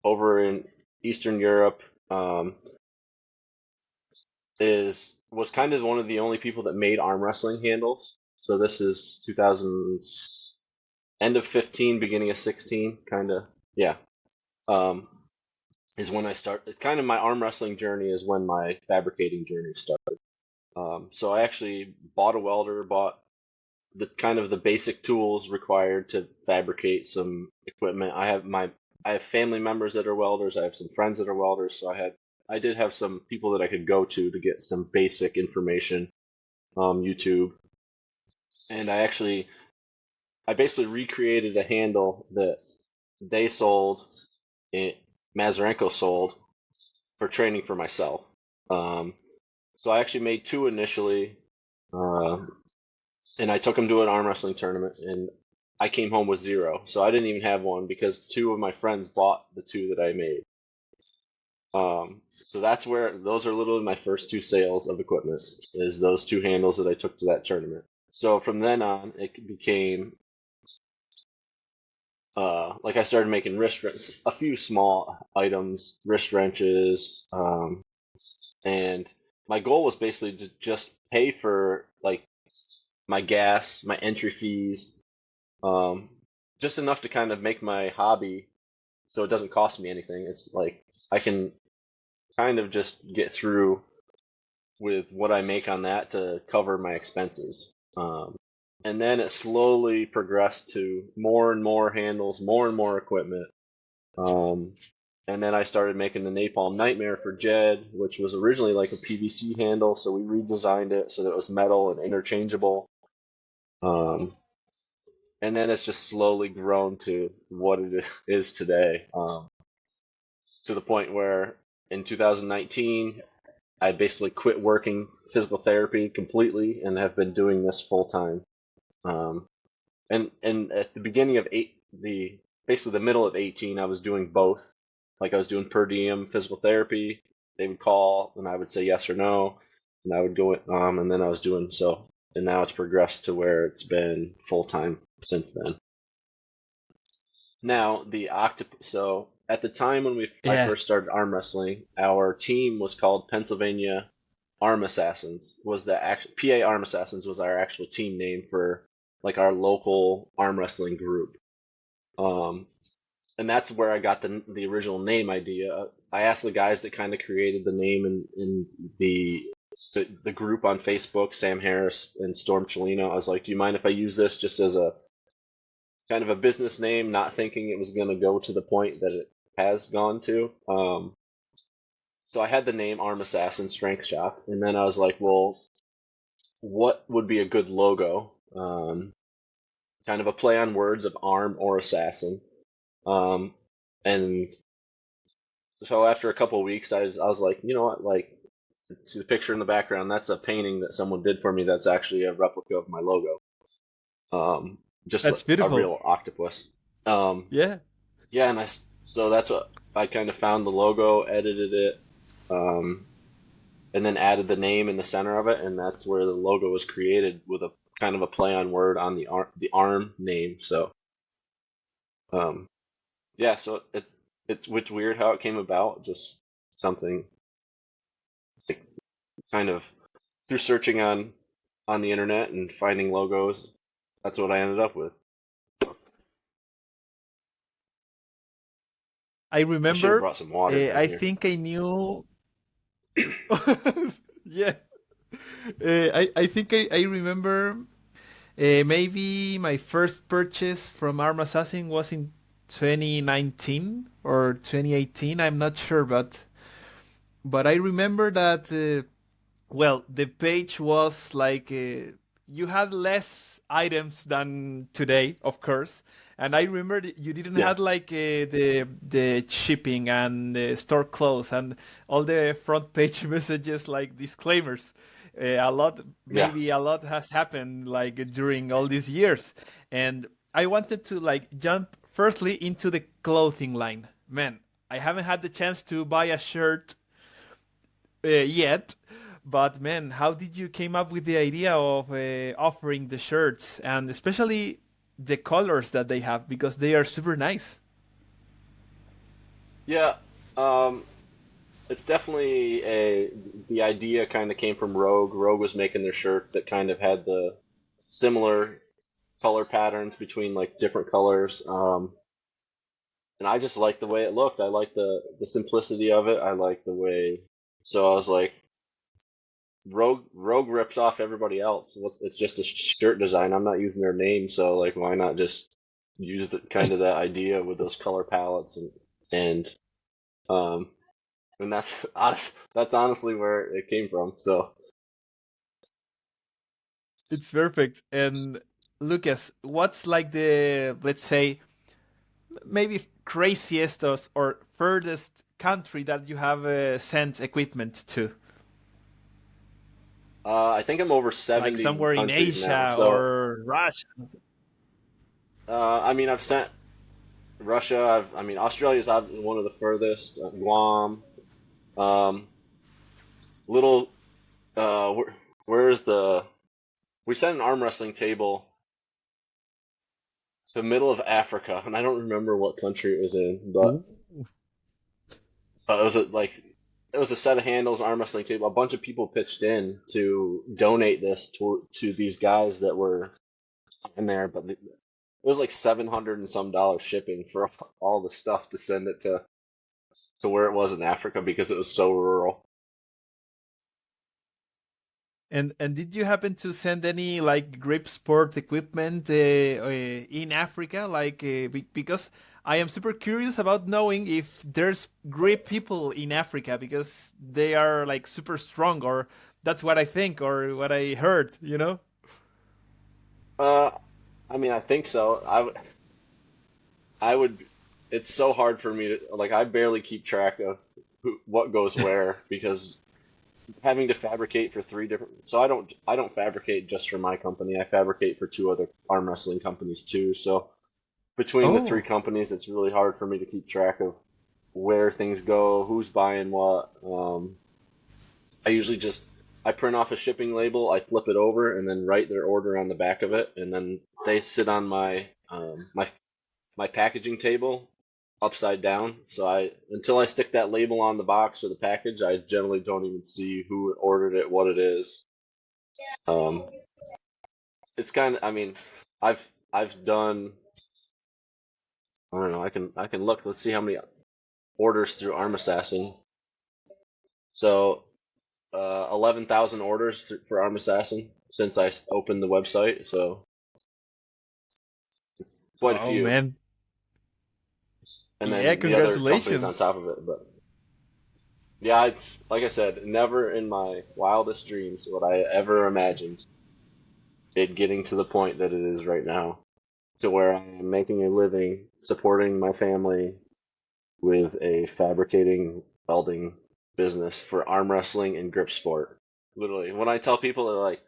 over in Eastern Europe um, is was kind of one of the only people that made arm wrestling handles. So this is 2000 end of 15, beginning of 16, kind of. Yeah. Um, is when I start. Kind of my arm wrestling journey is when my fabricating journey started. So I actually bought a welder, bought the kind of the basic tools required to fabricate some equipment. I have family members that are welders. I have some friends that are welders, so I did have some people that I could go to get some basic information. YouTube. and I basically recreated a handle that they sold, it Mazarenko sold for training for myself. Um, so I actually made two initially, uh, and I took them to an arm wrestling tournament, and I came home with zero. So I didn't even have one because two of my friends bought the two that I made. So that's where those are literally my first two sales of equipment is those two handles that I took to that tournament. So from then on, it became like I started making a few small items, wrist wrenches, and my goal was basically to just pay for like my gas, my entry fees, um, just enough to kind of make my hobby so it doesn't cost me anything. It's like I can kind of just get through with what I make on that to cover my expenses. And then it slowly progressed to more and more handles, more and more equipment. Um, and then I started making the Napalm Nightmare for Jed, which was originally like a PVC handle, so we redesigned it so that it was metal and interchangeable. Um, and then it's just slowly grown to what it is today, to the point where in 2019 I basically quit working physical therapy completely and have been doing this full time. Um, and at the beginning of the basically the middle of 18, I was doing both. Like I was doing per diem physical therapy. They would call and I would say yes or no, and I would go. And then I was doing so, and now it's progressed to where it's been full time since then. Now the octopus. So at the time when I Yeah, first started arm wrestling, our team was called Pennsylvania Arm Assassins. Was the PA Arm Assassins was our actual team name for like our local arm wrestling group. Um, and that's where I got the original name idea. I asked the guys that kind of created the name in the group on Facebook, Sam Harris and Storm Chelino. I was like, "Do you mind if I use this just as a kind of a business name, not thinking it was going to go to the point that it has gone to?" So I had the name Arm Assassin Strength Shop, and then I was like, "Well, what would be a good logo?" Kind of a play on words of arm or assassin. Um, and so after a couple of weeks, I was like, you know what, like, see the picture in the background. That's a painting that someone did for me. That's actually a replica of my logo. Um, just that's a beautiful. real octopus. Um, Yeah. yeah, and so that's what I kind of found the logo, edited it, um, and then added the name in the center of it, and that's where the logo was created with a kind of a play on word on the arm name. So um, yeah, so it's weird how it came about. Just something like kind of through searching on the internet and finding logos. That's what I ended up with. I I should have remember, brought some water down I here. think I knew. Yeah. I think I remember maybe my first purchase from Arm Assassin was in 2019 or 2018. I'm not sure, but I remember that. Well, the page was like you had less items than today, of course. And I remember you didn't Yeah, have like the shipping and the store clothes and all the front page messages like disclaimers. A lot, yeah, maybe a lot has happened like during all these years, and I wanted to like jump firstly into the clothing line. Man, I haven't had the chance to buy a shirt yet. But man, how did you came up with the idea of offering the shirts and especially the colors that they have because they are super nice. yeah. Um, it's definitely a the idea kind of came from Rogue. Rogue was making their shirts that kind of had the similar color patterns between like different colors. And I just liked the way it looked. I liked the simplicity of it. I liked the way. So I was like, Rogue rips off everybody else. It's just a shirt design. I'm not using their name, so like, why not just use the kind of that idea with those color palettes and um and that's honest. That's honestly where it came from. So It's perfect. And Lucas, what's like the, let's say, maybe craziest or furthest country that you have sent equipment to? I think I'm over Like 70 somewhere in countries now. Asia So, or Russia? I mean, I've sent Russia. I mean, Australia's one of the furthest. Guam. Um, little. Where's the? We sent an arm wrestling table to the middle of Africa, and I don't remember what country it was in, but Ooh. it was it was a set of handles, arm wrestling table. A bunch of people pitched in to donate this to these guys that were in there, but it was like 700 and some dollars shipping for all the stuff to send it to where it was in Africa because it was so rural. And did you happen to send any like grip sport equipment in Africa? Like because I am super curious about knowing if there's grip people in Africa because they are like super strong, or that's what I think or what I heard. You know? Uh, I mean, I think so. I would. It's so hard for me to like. I barely keep track of what goes where because having to fabricate for three different. So I don't fabricate just for my company. I fabricate for two other arm wrestling companies too. So between the three Oh, companies, it's really hard for me to keep track of where things go, who's buying what. I usually just I print off a shipping label, I flip it over, and then write their order on the back of it, and then they sit on my packaging table upside down. So I until I stick that label on the box or the package, I generally don't even see who ordered it, what it is. Um, it's kind of I mean, I've done I don't know. I can look. Let's see how many orders through Arm Assassin. So 11,000 orders for Arm Assassin since I opened the website. So it's quite a oh few, man! and Yeah, then the other companies on congratulations, top of it. But yeah, it's like I said, never in my wildest dreams would I ever imagined it getting to the point that it is right now, to where I am making a living supporting my family with a fabricating welding business for arm wrestling and grip sport. Literally, when I tell people they're like,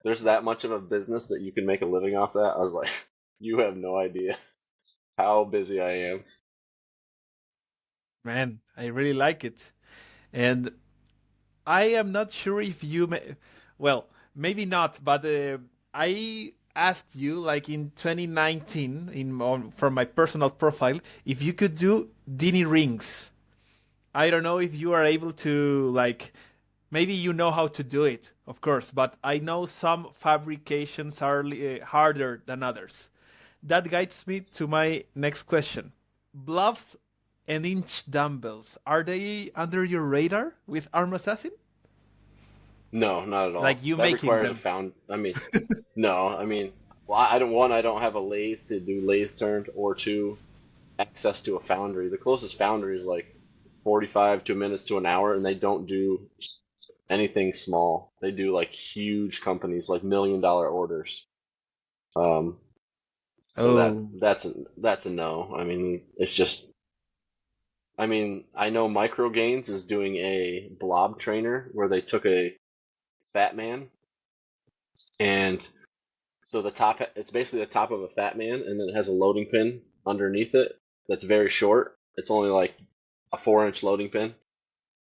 "There's that much of a business that you can make a living off that," I was like, "You have no idea how busy I am." man! I really like it, and I am not sure if you well, maybe not, but I asked you like in 2019 from my personal profile if you could do Dini rings. I don't know if you are able to like maybe you know how to do it, of course, but I know some fabrications are harder than others. That guides me to my next question. Bluffs and inch dumbbells, are they under your radar with Arm Assassin? No, not at Like all. you That making requires a them? found. I mean, no. I mean, well, I don't one. I don't have a lathe to do lathe turned, or two, access to a foundry. The closest foundry is like 45 to minutes to an hour, and they don't do anything small. They do like huge companies, like $1 million orders. Um, so Oh, that's a no. I mean, it's just. I mean, I know Micro Gains is doing a blob trainer where they took a fat man and so the top it's basically the top of a fat man and then it has a loading pin underneath it that's very short. It's only like a 4-inch loading pin.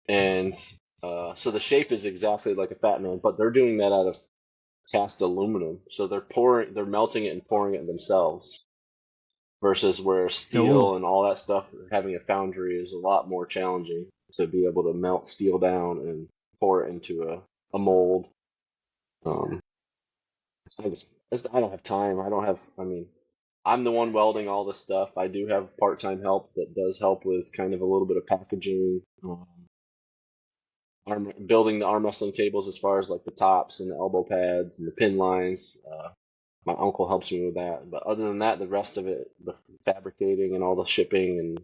And so the shape is exactly like a fat man, but they're doing that out of cast aluminum. So they're melting it and pouring it themselves. Versus where oh, steel and all that stuff, having a foundry is a lot more challenging to be able to melt steel down and pour it into a mold. Um, I don't have time. I don't have. I mean, I'm the one welding all this stuff. I do have part-time help that does help with kind of a little bit of packaging, building the arm wrestling tables as far as like the tops and the elbow pads and the pin lines. My uncle helps me with that, but other than that, the rest of it, the fabricating and all the shipping and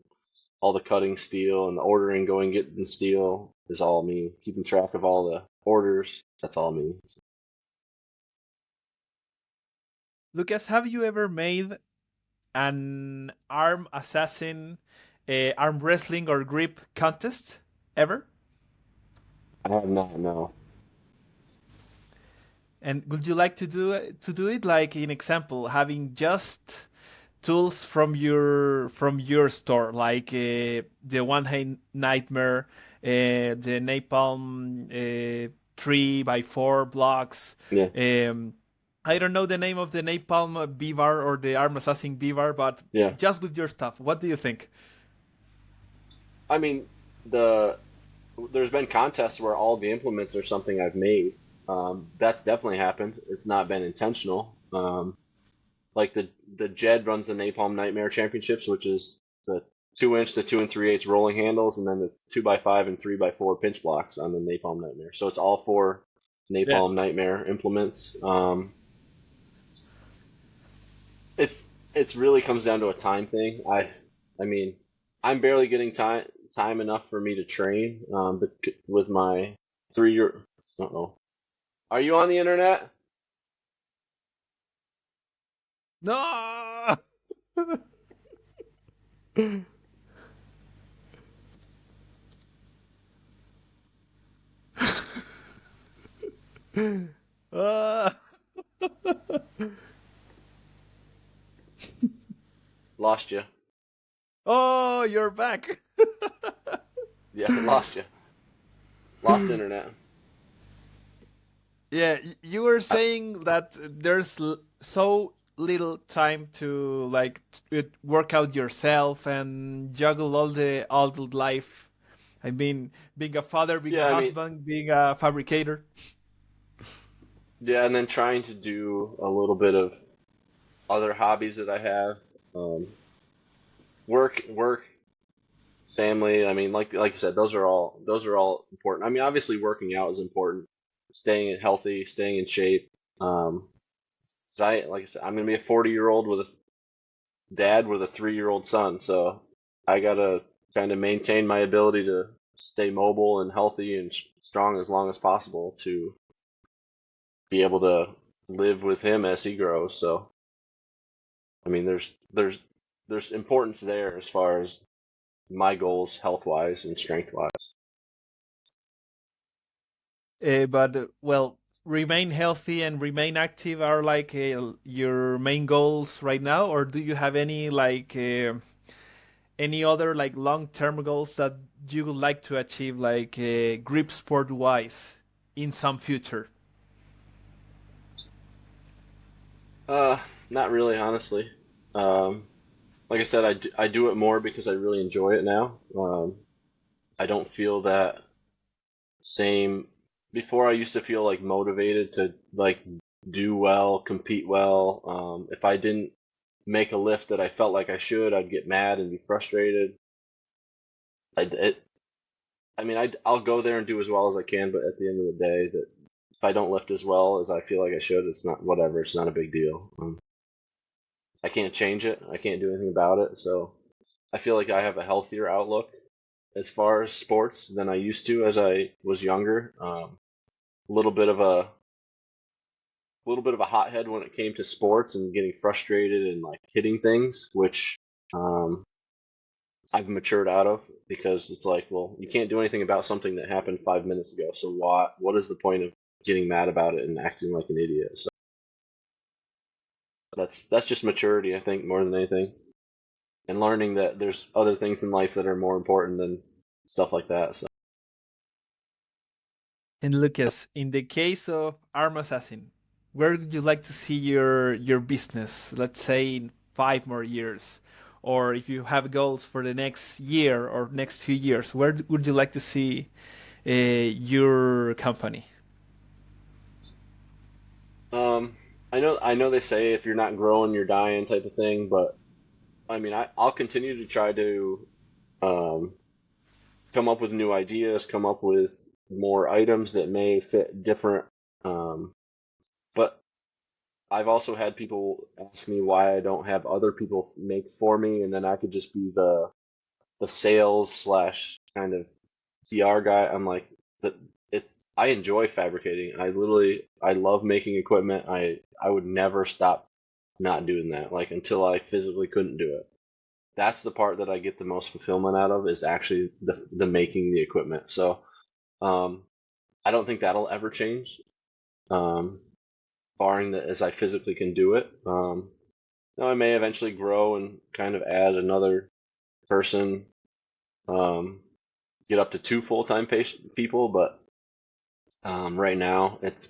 all the cutting steel and the ordering, going getting the steel is all me. Keeping track of all the orders, that's all me. Lucas, have you ever made an arm assassin, arm wrestling or grip contest ever? I have not. No. And would you like to do it like in example, having just tools from your store, like the One Hand Nightmare, the Napalm 3x4 blocks. Yeah. Um, I don't know the name of the Napalm B-bar or the Arm Assassin B-bar, but Yeah. just with your stuff, what do you think? I mean, the there's been contests where all the implements are something I've made. That's definitely happened. It's not been intentional. Like the Jed runs the Napalm Nightmare Championships, which is the 2 inch to 2 3/8 rolling handles, and then the 2x5 and 3x4 pinch blocks on the Napalm Nightmare. So it's all four Napalm Yes. Nightmare implements. It's really comes down to a time thing. I mean, I'm barely getting time enough for me to train. But with my 3 year, oh, are you on the internet? No. Uh, Lost you. oh, you're back. Yeah, lost you. Lost internet. Yeah, you were I, saying that there's so little time to like work out yourself and juggle all the adult life. I mean, being a father, being a yeah, I mean, husband, being a fabricator. yeah, and then trying to do a little bit of other hobbies that I have. Um, work, family. I mean, like you said, those are all important. I mean, obviously, working out is important. Staying healthy, staying in shape. Um, 'Cause like I said, I'm gonna be a 40-year-old with a dad with a 3-year-old son, so I gotta kind of maintain my ability to stay mobile and healthy and strong as long as possible to be able to live with him as he grows. So, I mean, there's importance there as far as my goals, health wise and strength wise. But well, remain healthy and remain active are like your main goals right now, or do you have any other like long-term goals that you would like to achieve, like grip sport wise, in some future? Uh, Not really, honestly. Um, like I said, I do it more because I really enjoy it now. I don't feel that same. Before, I used to feel like motivated to like do well, compete well. If I didn't make a lift that I felt like I should, I'd get mad and be frustrated. I it, I mean, I'll go there and do as well as I can, but at the end of the day, that if I don't lift as well as I feel like I should, it's not whatever. It's not a big deal. I can't change it. I can't do anything about it. So I feel like I have a healthier outlook as far as sports than I used to as I was younger. A little bit of a hothead when it came to sports and getting frustrated and like hitting things, which um, I've matured out of because it's like, well, you can't do anything about something that happened 5 minutes ago. So what is the point of getting mad about it and acting like an idiot? So that's just maturity, I think, more than anything, and learning that there's other things in life that are more important than stuff like that. So And Lucas, in the case of Arm Assassin, where would you like to see your business? Let's say in 5 more years, or if you have goals for the next year or next 2 years, where would you like to see your company? um, I know they say if you're not growing, you're dying type of thing, but I mean, I'll continue to try to um, come up with new ideas, come up with more items that may fit different. Um, but I've also had people ask me why I don't have other people make for me, and then I could just be the sales slash kind of PR guy. I'm like that. It's I enjoy fabricating. I love making equipment. I would never stop not doing that, like until I physically couldn't do it. That's the part that I get the most fulfillment out of, is actually the making the equipment. So um, I don't think that'll ever change, um, barring that as I physically can do it. Now I may eventually grow and kind of add another person, um, get up to two full-time people, but right now it's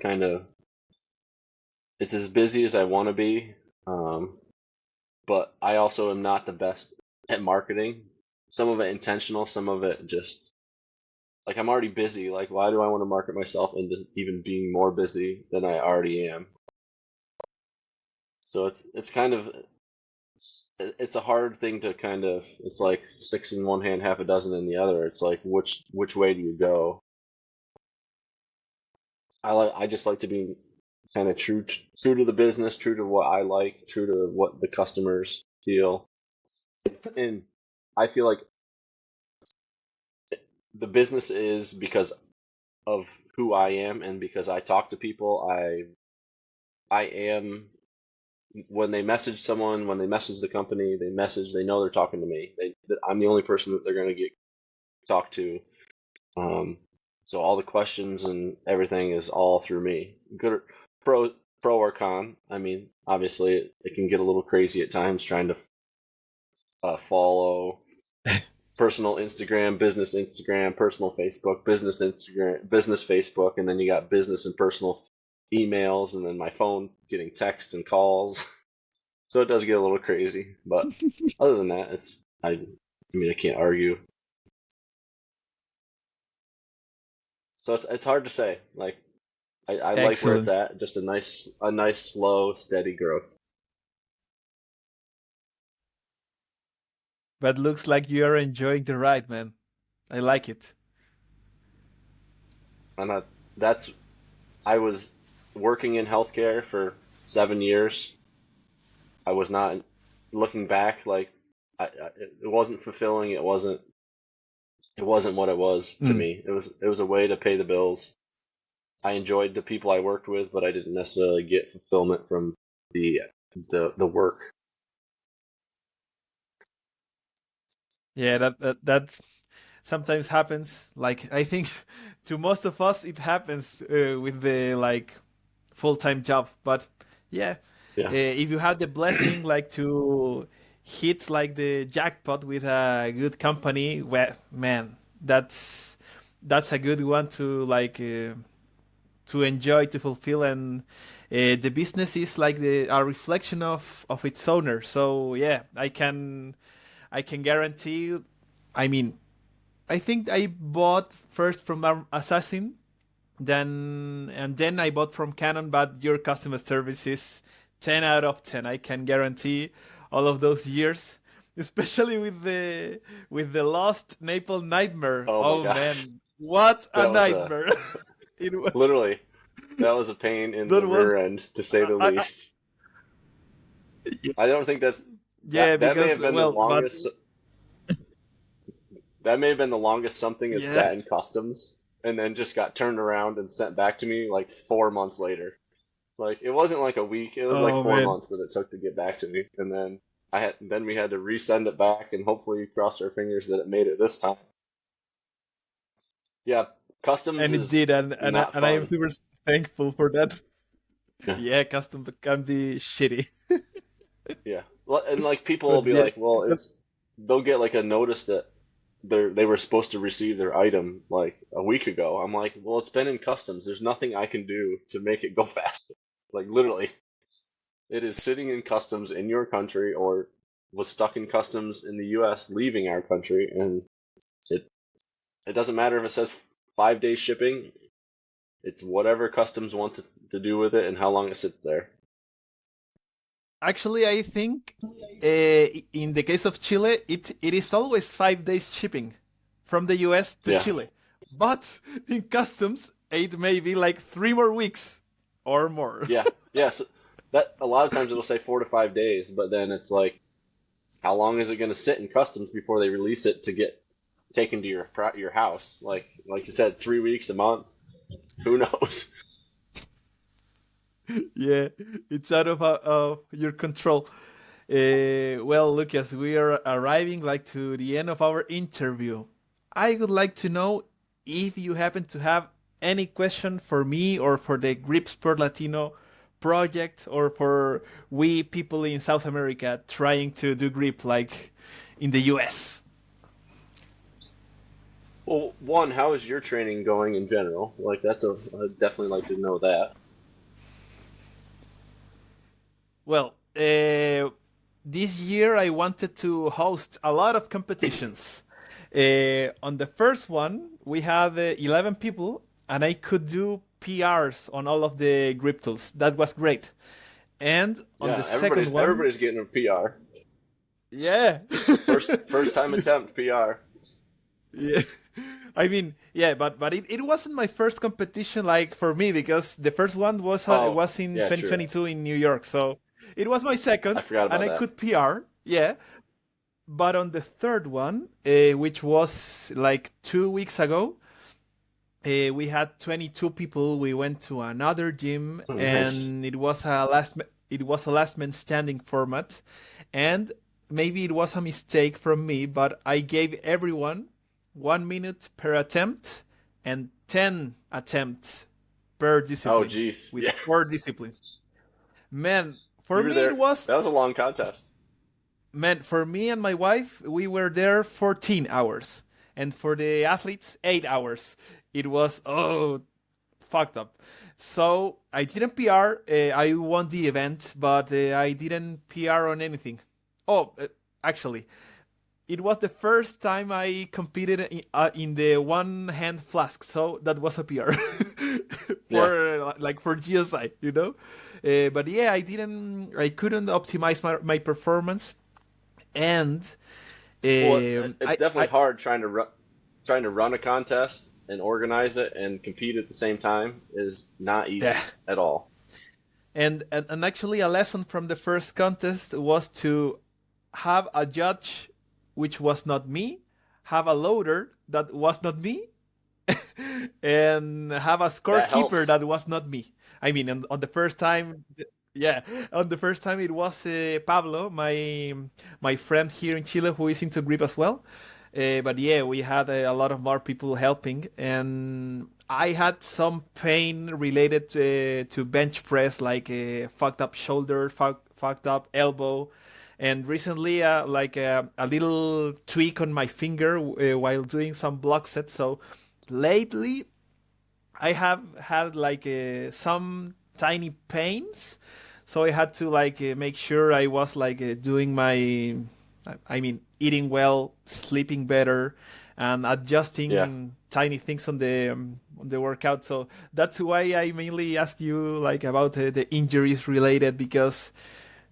as busy as I want to be. Um, but I also am not the best at marketing. Some of it intentional, some of it just like I'm already busy. Like, why do I want to market myself into even being more busy than I already am? So it's kind of it's a hard thing to kind of. It's like six in one hand, half a dozen in the other. It's like which way do you go? I just like to be kind of true to the business, true to what I like, true to what the customers feel, and I feel like the business is because of who I am and because I talk to people. I am when they message someone, when they message the company, they know they're talking to me. I'm the only person that they're going to get talked to. Um, so all the questions and everything is all through me. Good or, pro or con. I mean, obviously it can get a little crazy at times trying to follow personal Instagram, personal Facebook, business Instagram, business Facebook, and then you got business and personal emails, and then my phone getting texts and calls. So it does get a little crazy, but other than that, I mean, I can't argue. So it's hard to say. Like I like where it's Excellent. at, just a nice slow, steady growth. But looks like you're enjoying the ride, man. I like it. And that's I was working in healthcare for 7 years. I was not looking back like it wasn't fulfilling. It wasn't what it was to Mm. me. It was a way to pay the bills. I enjoyed the people I worked with, but I didn't necessarily get fulfillment from the the work. Yeah, that sometimes happens. Like I think to most of us it happens with the like full-time job. But yeah, Yeah. if you have the blessing like to hit like the jackpot with a good company, well, man, that's a good one to enjoy, to fulfill, and the business is like a reflection of its owner. So yeah, I can guarantee. I mean, I think I bought first from Assassin, then I bought from Canon, but your customer service is 10 out of 10. I can guarantee all of those years, especially with the Lost Naples nightmare. Oh my Oh gosh, man, what a that was a nightmare! it was literally that was a pain in that the was rear end to say the I least. I don't think yeah, that may because have been the well, but longest. That may have been the longest something has yeah. sat in customs and then just got turned around and sent back to me like 4 months later. Like it wasn't like a week; it was like Oh four man. months that it took to get back to me, and then we had to resend it back and hopefully cross our fingers that it made it this time. Yeah, customs And it is did, not and I am fun. super thankful for that. Yeah, Yeah, custom can be shitty, yeah. And like people will but be yeah, like, well, but they'll get like a notice that they were supposed to receive their item like a week ago. I'm like, well, it's been in customs. There's nothing I can do to make it go faster. Like literally, it is sitting in customs in your country or was stuck in customs in the U.S. leaving our country, and it it doesn't matter if it says 5 days shipping. It's whatever customs wants to do with it and how long it sits there. actually, I think in the case of Chile, it is always 5 days shipping from the US to Yeah, Chile, but in customs, it may be like 3 more weeks or more. yeah, yeah. So that a lot of times it'll say 4 to 5 days, but then it's like, how long is it going to sit in customs before they release it to get taken to your house? Like you said, 3 weeks, a month. Who knows? Yeah, it's out of your control. Well, Lucas, we are arriving like to the end of our interview. I would like to know if you happen to have any question for me or for the Gripsport Latino project or for we people in South America trying to do grip like in the US. Well, one, how is your training going in general? Like, I'd definitely like to know that. Well, this year I wanted to host a lot of competitions. On the first one, we had 11 people, and I could do PRs on all of the grip tools. That was great. And on the Yeah, second one, everybody's getting a PR. yeah. First time attempt PR. Yeah. I mean, yeah, but it wasn't my first competition like for me because the first one Oh, was in yeah, true. 2022 in New York. So it was my I second forgot and about I that. could PR. Yeah. But on the third one, which was like 2 weeks ago, we had 22 people. We went to another gym, Nice. and it was a last man standing format, and maybe it was a mistake from me, but I gave everyone 1 minute per attempt and 10 attempts per Oh, discipline geez. with Yeah, 4 disciplines. Man, for you were me it there. was That was a long contest. man, for me and my wife, we were there 14 hours. And for the athletes, 8 hours. It was, fucked up. So I didn't PR. I won the event, but I didn't PR on anything. Oh, actually, it was the first time I competed in the one hand flask. So that was a PR Yeah. for like for GSI, you know? But yeah, I couldn't optimize my performance and Well, it's definitely I hard trying to run a contest and organize it and compete at the same time is not yeah. easy at all. And actually, a lesson from the first contest was to have a judge, which was not me, have a loader that was not me, and have a That scorekeeper helps. that was not me. I mean, on the first time, yeah, on the first time it was Pablo, my friend here in Chile, who is into grip as well. But yeah, we had a lot of more people helping, and I had some pain related to bench press, like a fucked up shoulder, fucked up elbow, and recently like a little tweak on my finger while doing some block sets. So lately I have had like some tiny pains, so I had to like make sure I was like doing I mean, eating well, sleeping better, and Yeah. adjusting tiny things on the workout. So that's why I mainly asked you like about the injuries related because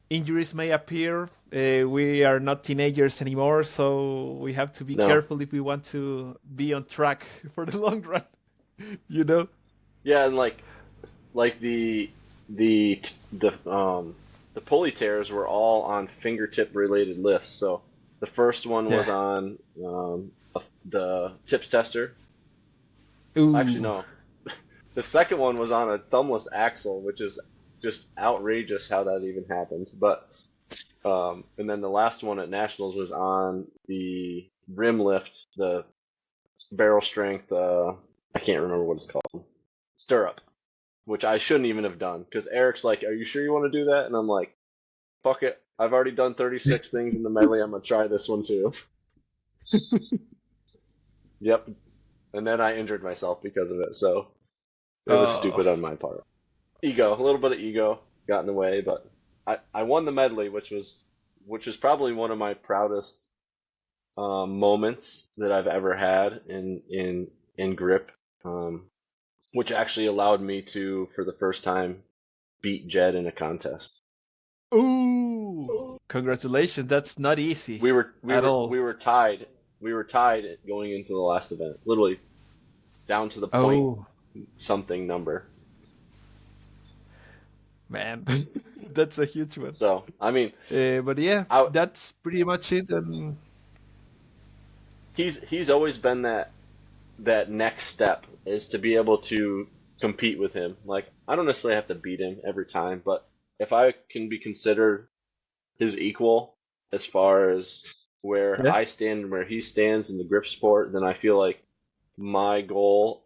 injuries may appear. We are not teenagers anymore, so we have to be No. careful if we want to be on track for the long run. You know? Yeah, and like the the pulley tears were all on fingertip related lifts. So the first one was Yeah. on the tips tester. Actually, Ooh. no. The second one was on a thumbless axle, which is just outrageous how that even happened. But and then the last one at nationals was on the rim lift, the barrel strength. I can't remember what it's called. Stirrup, which I shouldn't even have done because Eric's like, "Are you sure you want to do that?" And I'm like, "Fuck it, I've already done 36 things in the medley. I'm gonna try this one too." Yep. And then I injured myself because of it, so it was Oh, stupid on my part. Ego, a little bit of ego got in the way, but I won the medley, which is probably one of my proudest moments that I've ever had in grip, which actually allowed me to, for the first time, beat Jed in a contest. ooh! Congratulations. That's not easy at all. We were tied. We were tied going into the last event, literally down to the point Oh, something number. man, that's a huge one. So I mean, But yeah, I, that's pretty much it. And he's always been that next step is to be able to compete with him. Like I don't necessarily have to beat him every time, but if I can be considered his equal as far as where Yeah. I stand and where he stands in the grip sport, then I feel like my goal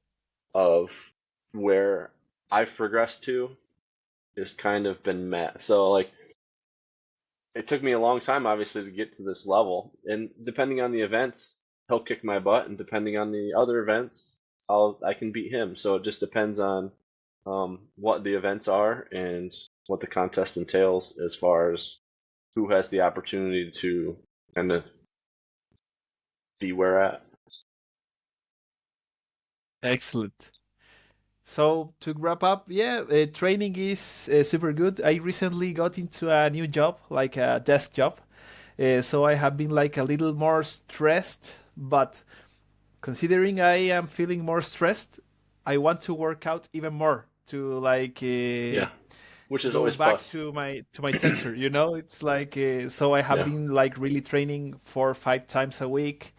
of where I've progressed to has kind of been met. So like it took me a long time obviously to get to this level. And depending on the events, he'll kick my butt, and depending on the other events, I can beat him. So it just depends on what the events are and what the contest entails as far as who has the opportunity to kind of be where at. Excellent. So to wrap up, yeah, training is super good. I recently got into a new job, like a desk job. So I have been like a little more stressed, but considering I am feeling more stressed, I want to work out even more to like Yeah, which is go always back plus. to my center. You know, it's like so I have Yeah, been like really training 4 or 5 times a week,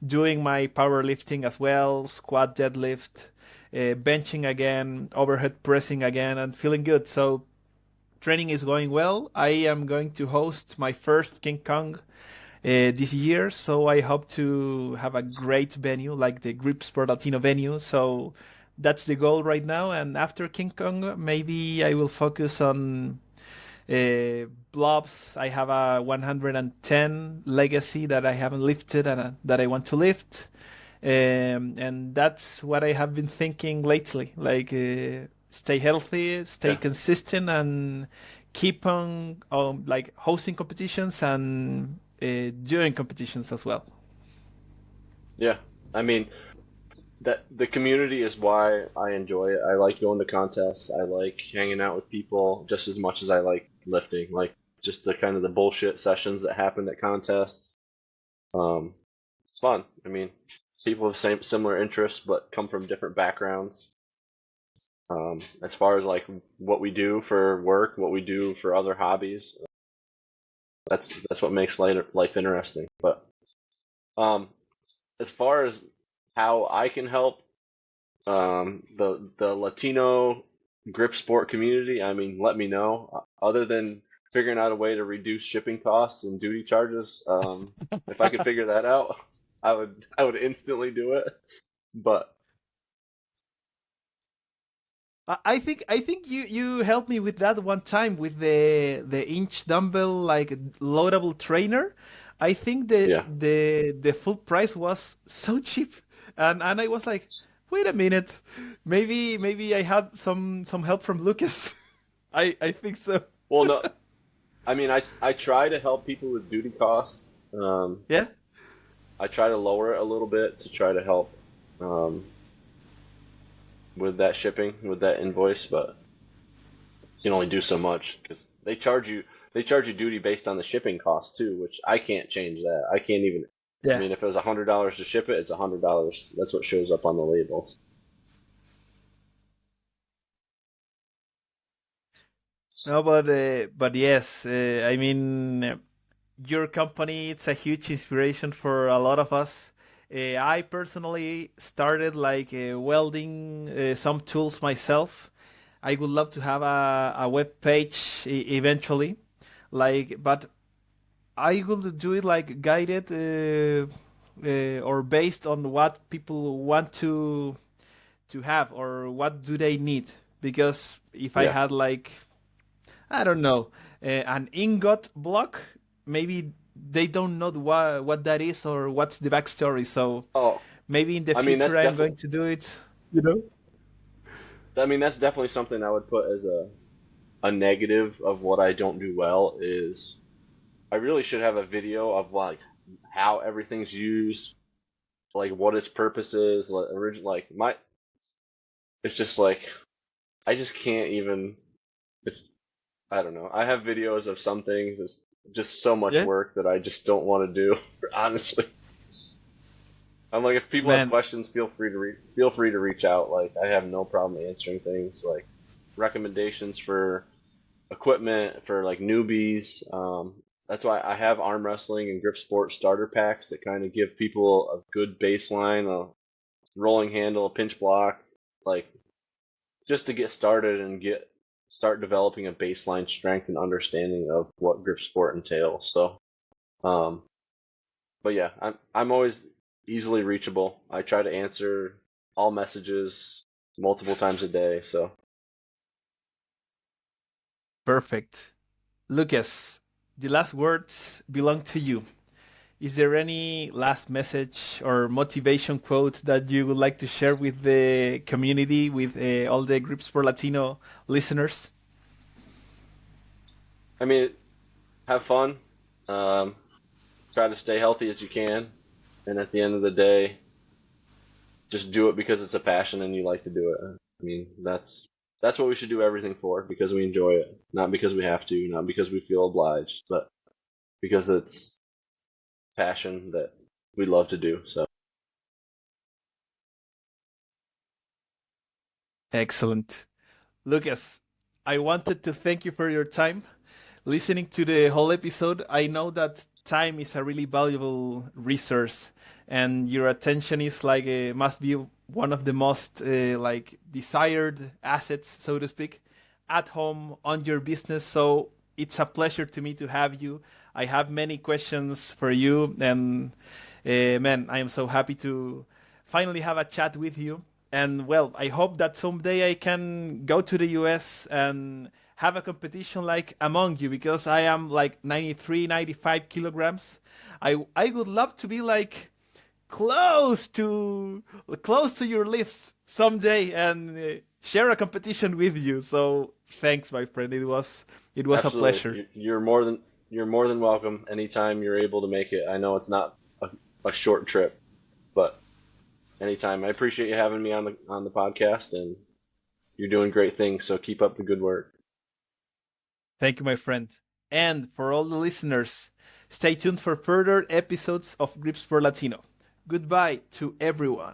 doing my powerlifting as well, squat, deadlift, benching again, overhead pressing again, and feeling good. So training is going well. I am going to host my first King Kong this year, so I hope to have a great venue like the Gripsport Latino venue. So that's the goal right now. And after King Kong, maybe I will focus on blobs. I have a 110 legacy that I haven't lifted and that I want to lift. And that's what I have been thinking lately. Like, stay healthy, stay yeah, consistent, and keep on like hosting competitions and doing competitions as well. yeah. I mean, that the community is why I enjoy it. I like going to contests. I like hanging out with people just as much as I like lifting. Like just the kind of the bullshit sessions that happen at contests. Um, it's fun. I mean, people with same similar interests but come from different backgrounds. As far as like what we do for work, what we do for other hobbies, that's what makes life interesting. But um, as far as how I can help the Latino grip sport community, I mean, let me know. Other than figuring out a way to reduce shipping costs and duty charges, if I could figure that out, I would instantly do it. But I think you helped me with that one time with the inch dumbbell like loadable trainer. I think yeah, the full price was so cheap, and I was like, wait a minute, maybe I had some help from Lucas. I think so. well, no, I mean, I try to help people with duty costs. Yeah. I try to lower it a little bit to try to help um, with that shipping, with that invoice, but you can only do so much because they charge you duty based on the shipping cost too, which I can't change that. I can't even. I Yeah. mean, if it was $100 to ship it, it's $100. That's what shows up on the labels. No, but yes, I mean, your company it's a huge inspiration for a lot of us. I personally started like welding some tools myself. I would love to have a web page eventually, like, but I will do it like guided or based on what people want to have or what do they need. Because if I Yeah. had like I don't know, an ingot block. Maybe they don't know what that is or what's the backstory. So Oh, maybe in the I mean future that's I'm definitely. going to do it. You know? I mean that's definitely something I would put as a negative of what I don't do well is I really should have a video of like how everything's used, like what its purpose is, like original, like my. It's just like I just can't even. It's I don't know. I have videos of some things. It's just so much Yeah, work that I just don't want to do. Honestly, I'm like, if people have man. questions, feel free to reach out. Like, I have no problem answering things like recommendations for equipment for like newbies. That's why I have arm wrestling and grip sport starter packs that kind of give people a good baseline, a rolling handle, a pinch block, like just to get started and start developing a baseline strength and understanding of what grip sport entails. So, um, but yeah, I'm always easily reachable. I try to answer all messages multiple times a day. So Perfect. Lucas, the last words belong to you. Is there any last message or motivation quote that you would like to share with the community, with all the Gripsport Latino listeners? I mean, have fun. Um, Try to stay healthy as you can, and at the end of the day, just do it because it's a passion and you like to do it. I mean, that's what we should do everything for, because we enjoy it, not because we have to, not because we feel obliged, but because it's passion that we love to do. So Excellent. Lucas, I wanted to thank you for your time. Listening to the whole episode, I know that time is a really valuable resource, and your attention is like must be one of the most like desired assets, so to speak, at home on your business. So it's a pleasure to me to have you. I have many questions for you, and man, I am so happy to finally have a chat with you. And well, I hope that someday I can go to the US and have a competition like among you, because I am like 93, 95 kilograms. I would love to be like close to close to your lifts someday and share a competition with you. So thanks, my friend. It was a pleasure. absolutely, you're more than welcome anytime you're able to make it. I know it's not a short trip, but anytime. I appreciate you having me on the podcast, and you're doing great things. So keep up the good work. Thank you, my friend. And for all the listeners, stay tuned for further episodes of Gripsport Latino. Goodbye to everyone.